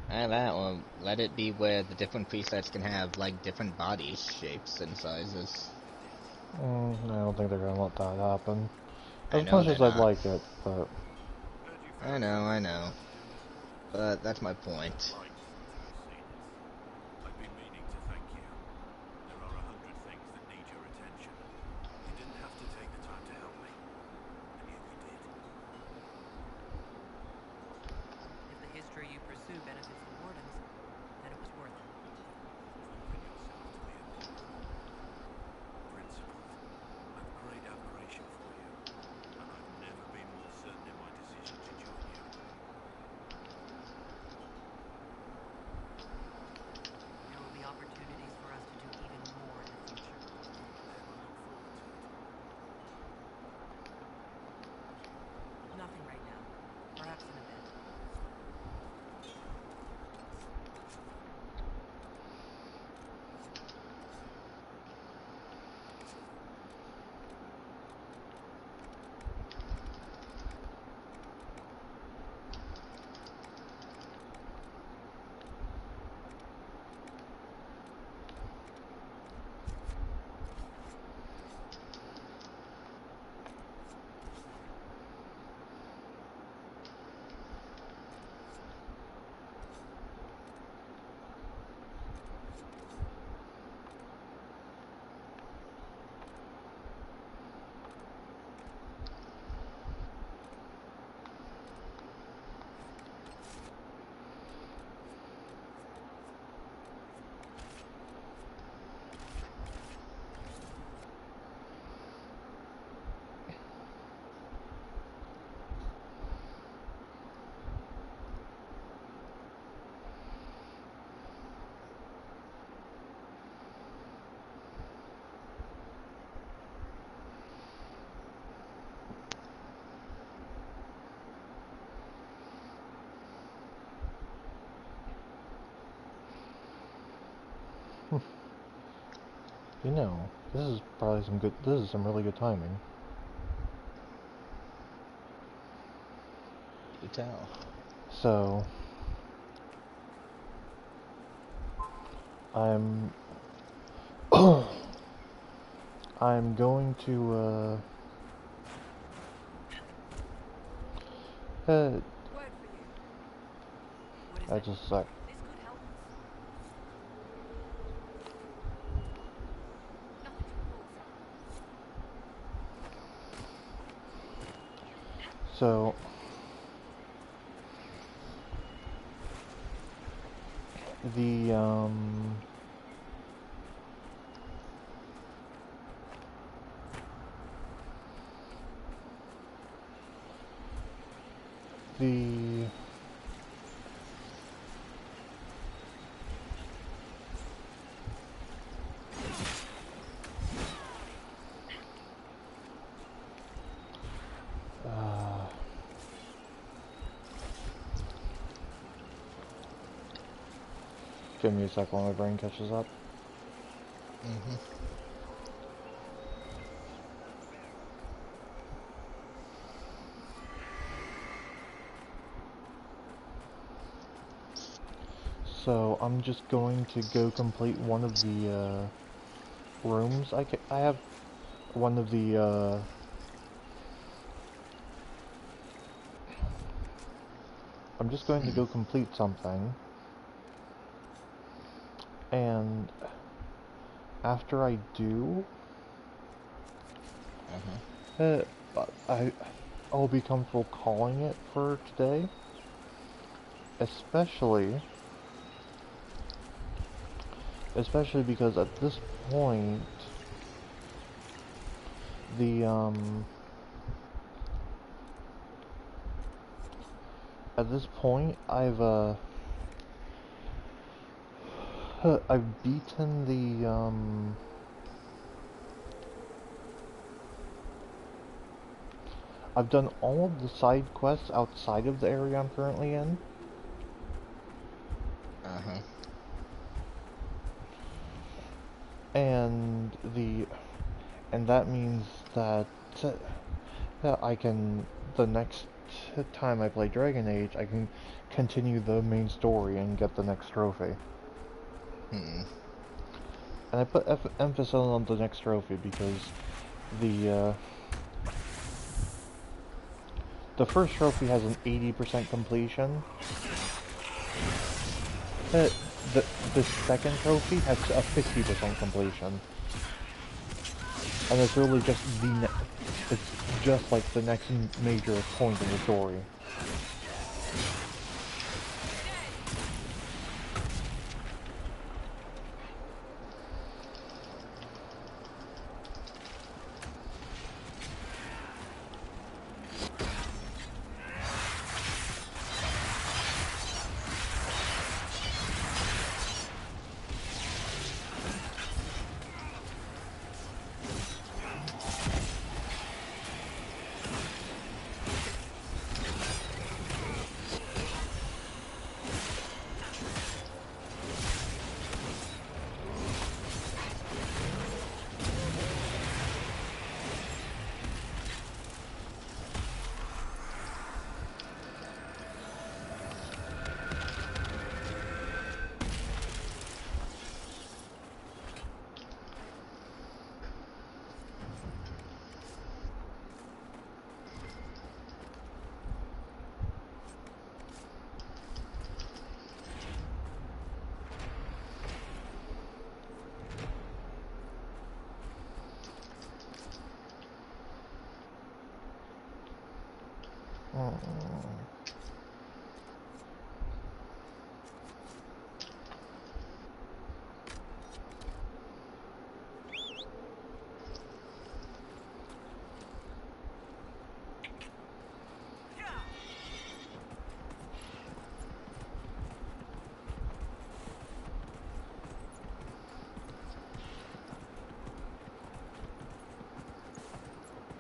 And that, or let it be where the different presets can have, like, different body shapes and sizes. I don't think they're gonna let that happen. I As know much as they're I'd not. like it, but... I know. But that's my point. I've been meaning to thank you. There are 100 things that need your attention. You didn't have to take the time to help me, and yet you did. If the history you pursue benefits the Wardens, then it was worth it. Proving yourself to be a principled. I've great admiration for you, and I've never been more certain in my decision to join you. You know, this is probably this is some really good timing. You tell. So, I'm, I'm going to, Word for you. What is it? just a sec. This could help us. Nothing to report, sir. So, the, the, give me a sec while my brain catches up. Mm-hmm. So, I'm just going to go complete one of the, rooms I have. One of the, I'm just going to go complete something. And after I do, Uh-huh. I'll be comfortable calling it for today. Especially because at this point, the, at this point, I've beaten the, I've done all of the side quests outside of the area I'm currently in. Uh-huh. And that means that, I can, the next time I play Dragon Age, I can continue the main story and get the next trophy. Hmm. And I put emphasis on the next trophy because the first trophy has an 80% completion. The second trophy has a 50% completion. And it's really just it's just like the next major point in the story.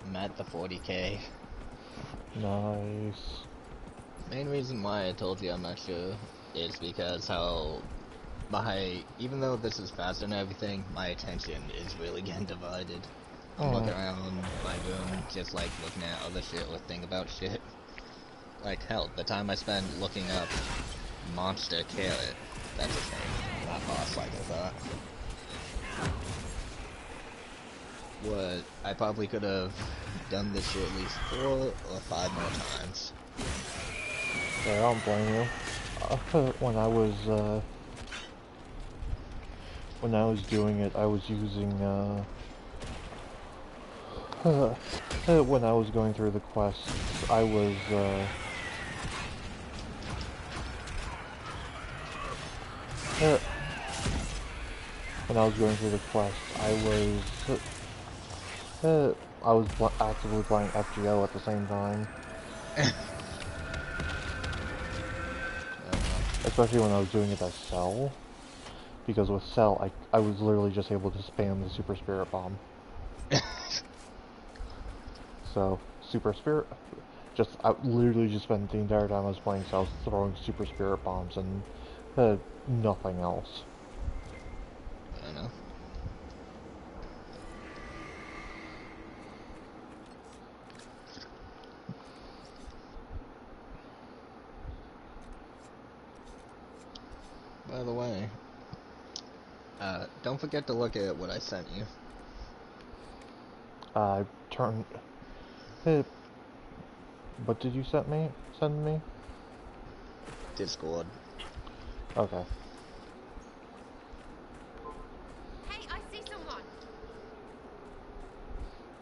I'm at the 40k. Nice. Main reason why I told you I'm not sure is because how even though this is fast and everything, my attention is really getting divided. I'm Oh. looking around my room, just like looking at other shit or thinking about shit. Like hell, the time I spent looking up Monster Carrot, that's a thing, not boss like I thought. What, I probably could have done this shit at least 4 or 5 more times. Yeah, I don't blame you. When I was doing it, I was using, when I was going through the quests, I was, when I was going through the quest, I was actively playing FGO at the same time. Especially when I was doing it as Cell. Because with Cell, I was literally just able to spam the Super Spirit Bomb. So, Super Spirit... I literally just spent the entire time I was playing Cell throwing Super Spirit Bombs and nothing else. I know. By the way, don't forget to look at what I sent you. What did you send me? Discord. Okay. Hey, I see someone.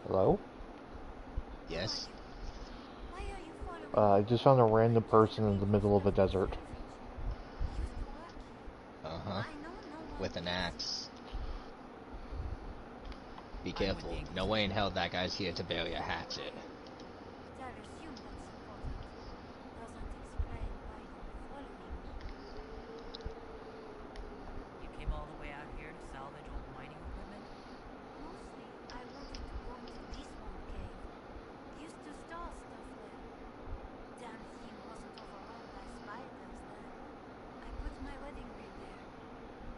Hello? Yes. Why are you following? I just found a random person in the middle of a desert. Uh-huh. I know no one. With an axe. Be careful. No way in hell that guy's here to bury a hatchet. They'll assume that's important. Doesn't explain why you're following me. You came all the way out here to salvage old mining equipment? Mostly, I wanted to go into this one cave. Used to store stuff there. Damn thing wasn't overrun by spiders then. I put my wedding ring there.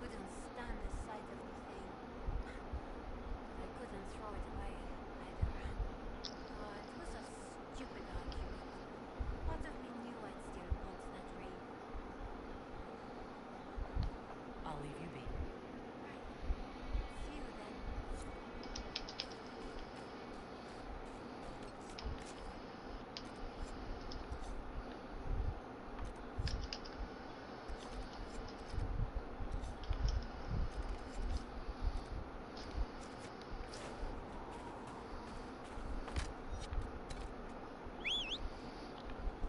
Couldn't stand the sight of the thing. But I couldn't throw it away either. Oh, it was a stupid argument. Part of me knew I'd still want that ring. I'll leave you be. Right. See you then.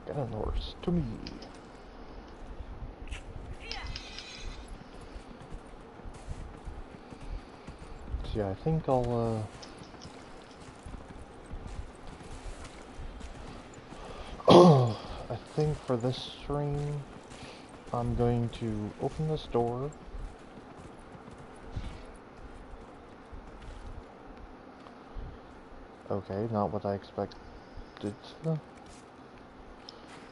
Get a horse to me. So yeah, I think I'll, I think for this stream, I'm going to open this door. Okay, not what I expected.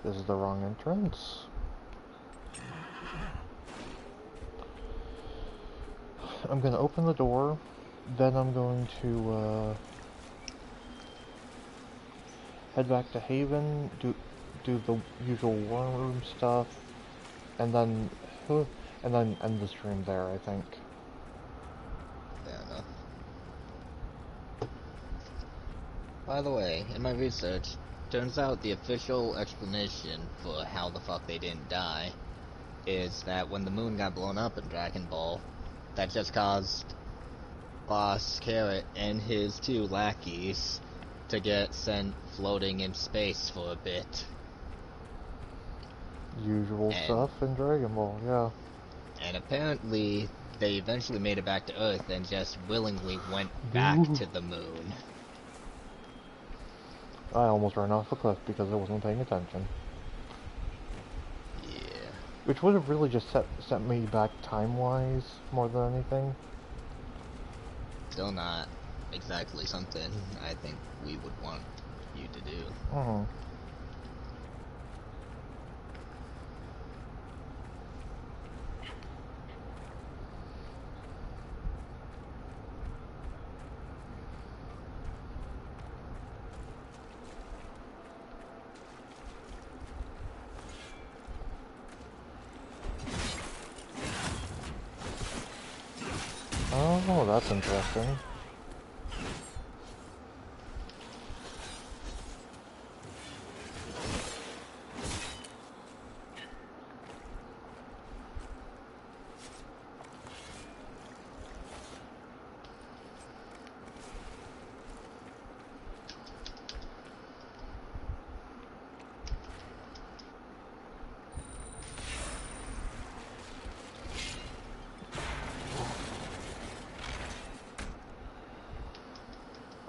This is the wrong entrance. I'm gonna open the door, then I'm going to head back to Haven, do the usual war room stuff, and then end the stream there, I think. Fair enough. By the way, in my research, turns out the official explanation for how the fuck they didn't die is that when the moon got blown up in Dragon Ball, that just caused Boss Carrot and his 2 lackeys to get sent floating in space for a bit. Usual stuff in Dragon Ball, yeah. And apparently, they eventually made it back to Earth and just willingly went back to the moon. I almost ran off a cliff because I wasn't paying attention. Yeah. Which would have really just set me back time-wise, more than anything. Still not exactly something I think we would want you to do. Mm-hmm. Oh, that's interesting.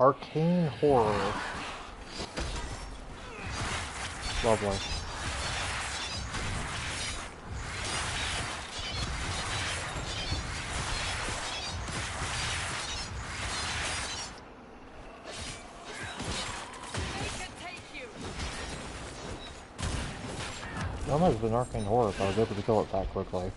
Arcane horror. Lovely. That might have been arcane horror if I was able to kill it that quickly.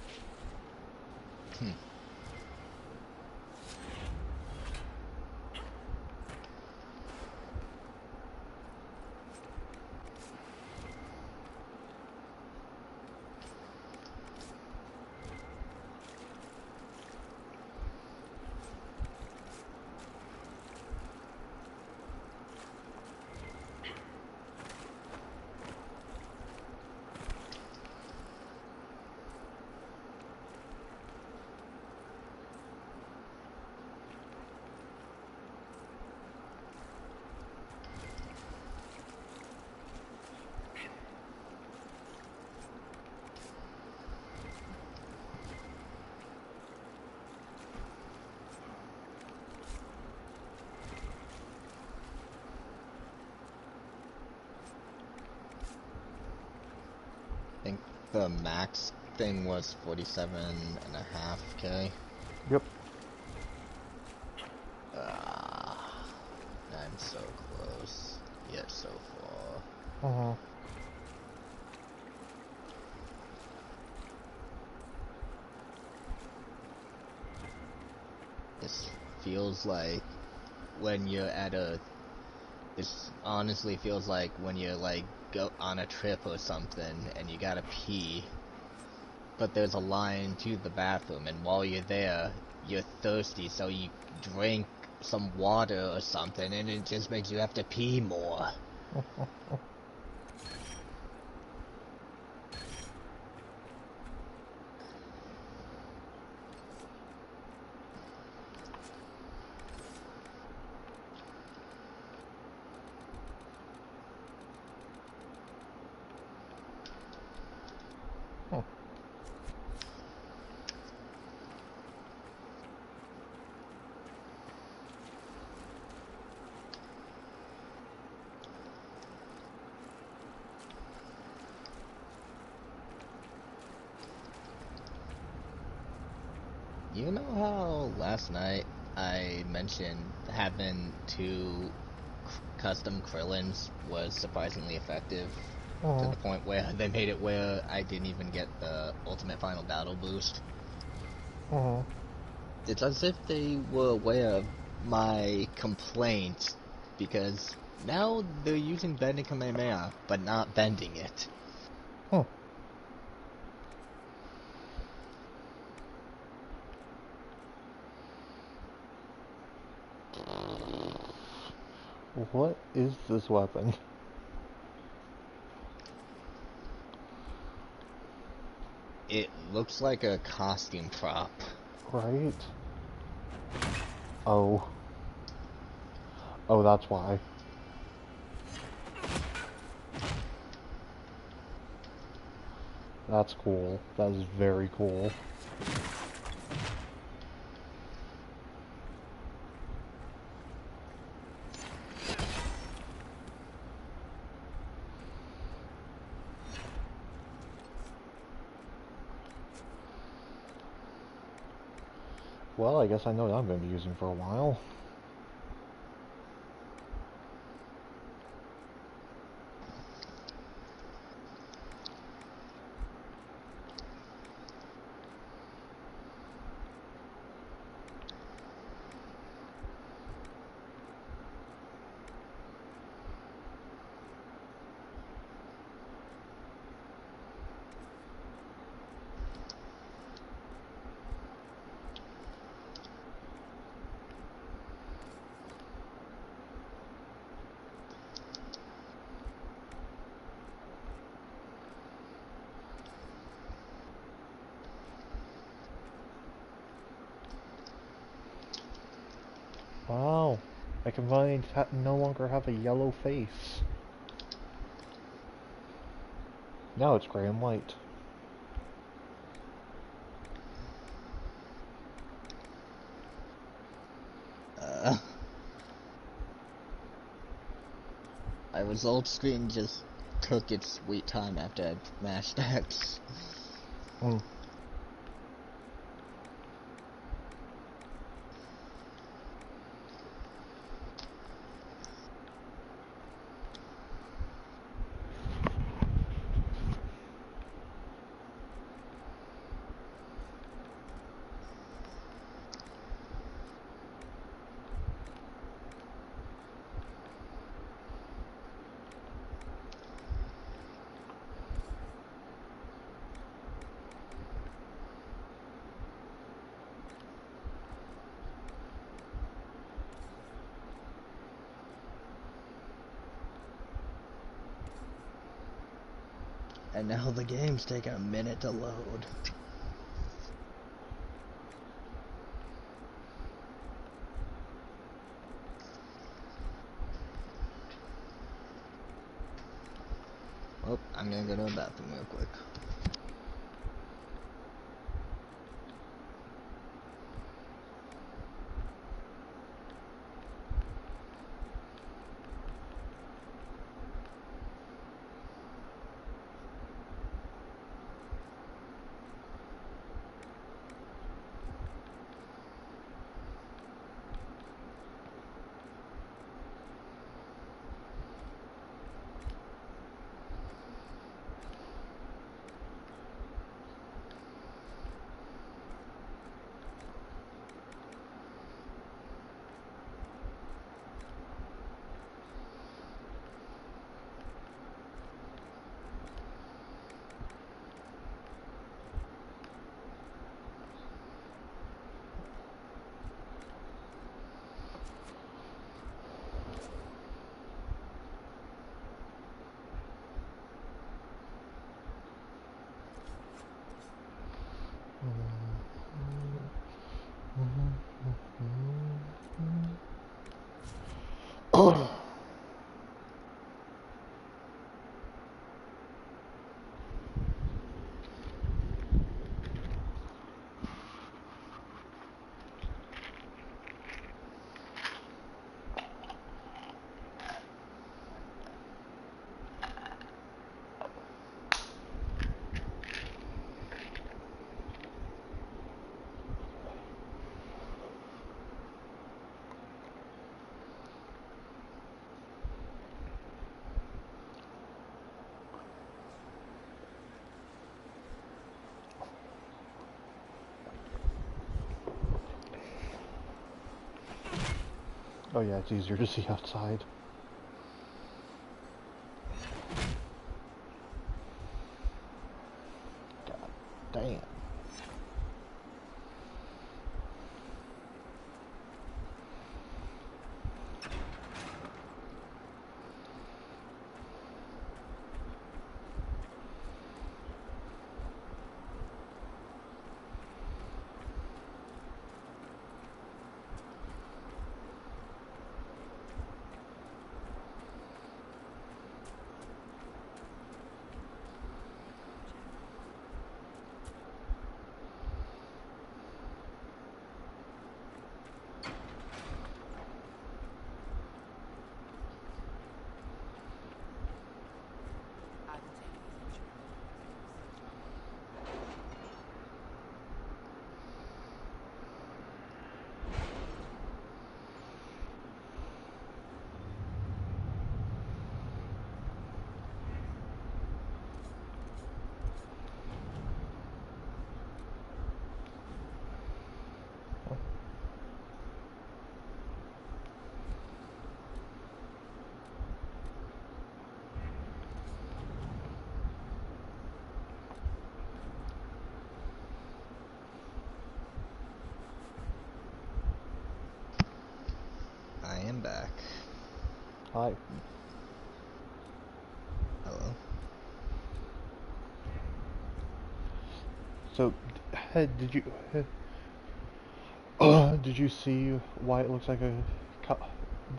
I think the max thing was 47.5K. Yep. I'm so close, yet so far. Uh-huh. This feels like when you're at a... This honestly feels like when you're like go on a trip or something and you gotta pee, but there's a line to the bathroom, and while you're there, you're thirsty, so you drink some water or something, and it just makes you have to pee more. You know how last night I mentioned having two custom Krillins was surprisingly effective to Uh-huh. the point where they made it where I didn't even get the ultimate final battle boost? Uh-huh. It's as if they were aware of my complaint, because now they're using bending Kamehameha, but not bending it. Huh. What is this weapon? It looks like a costume prop. Right? Oh. Oh, that's why. That's cool. That is very cool. Well, I guess I know what I'm going to be using for a while. Wow. I can finally no longer have a yellow face. Now it's gray and white. My results screen just took its sweet time after I mashed X. Mm. And now the game's taking a minute to load. Oh, I'm gonna go to the bathroom real quick. Oh yeah, it's easier to see outside. God damn. I am back. Hi. Hello. So, did you... Did you see why it looks like a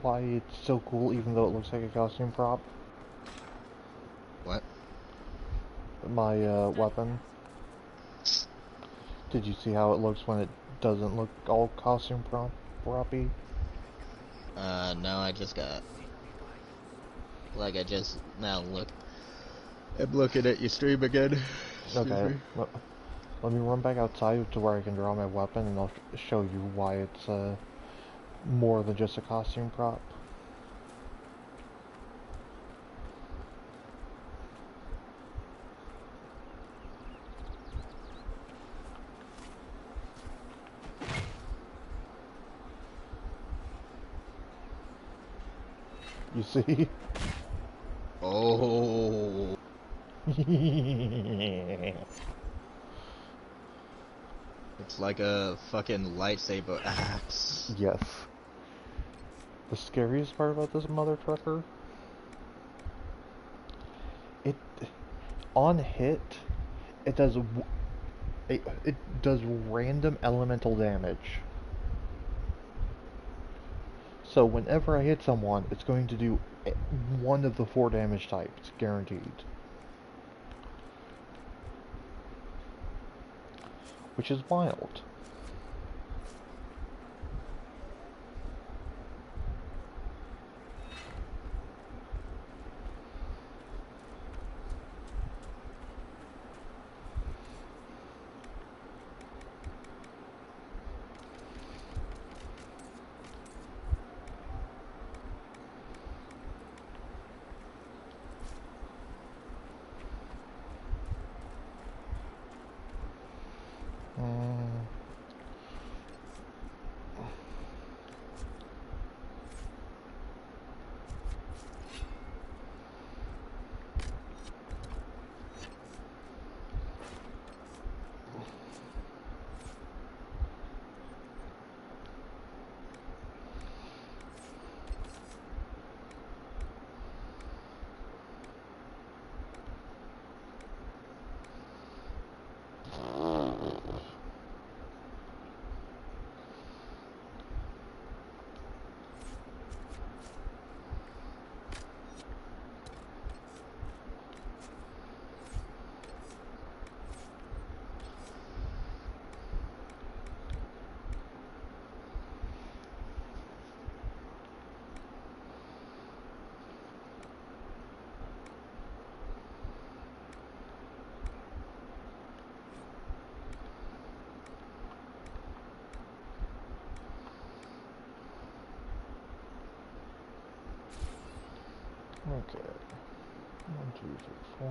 why it's so cool even though it looks like a costume prop? What? My weapon. Did you see how it looks when it doesn't look all costume proppy? No, I just got... Like, I just now look... I'm looking at your stream again. Excuse Okay, me. let me run back outside to where I can draw my weapon and I'll show you why it's more than just a costume prop. You see? Oh. It's like a fucking lightsaber axe. Yes. The scariest part about this mother trucker, it on hit, it does it does random elemental damage. So whenever I hit someone, it's going to do one of the 4 damage types, guaranteed. Which is wild. Okay. 1, 2, 3, 4.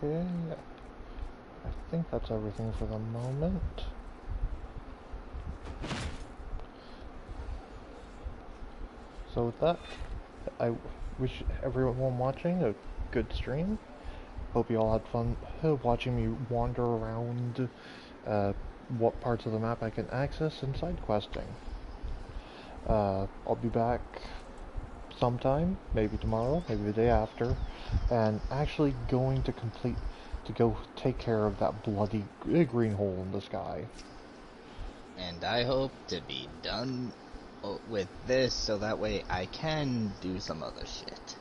Okay, I think that's everything for the moment. So with that, I wish everyone watching a good stream. Hope you all had fun watching me wander around what parts of the map I can access and side questing. I'll be back sometime, maybe tomorrow, maybe the day after, and actually going to go take care of that bloody green hole in the sky. And I hope to be done with this so that way I can do some other shit.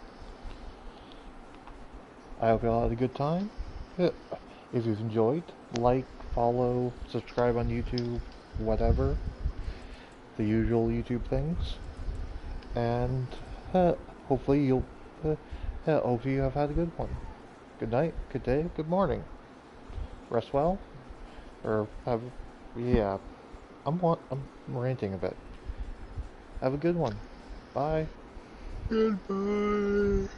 I hope you all had a good time. If you've enjoyed, like, follow, subscribe on YouTube, whatever. The usual YouTube things. And hopefully hope you have had a good one. Good night, good day, good morning. Rest well. Or yeah. I'm ranting a bit. Have a good one. Bye. Goodbye.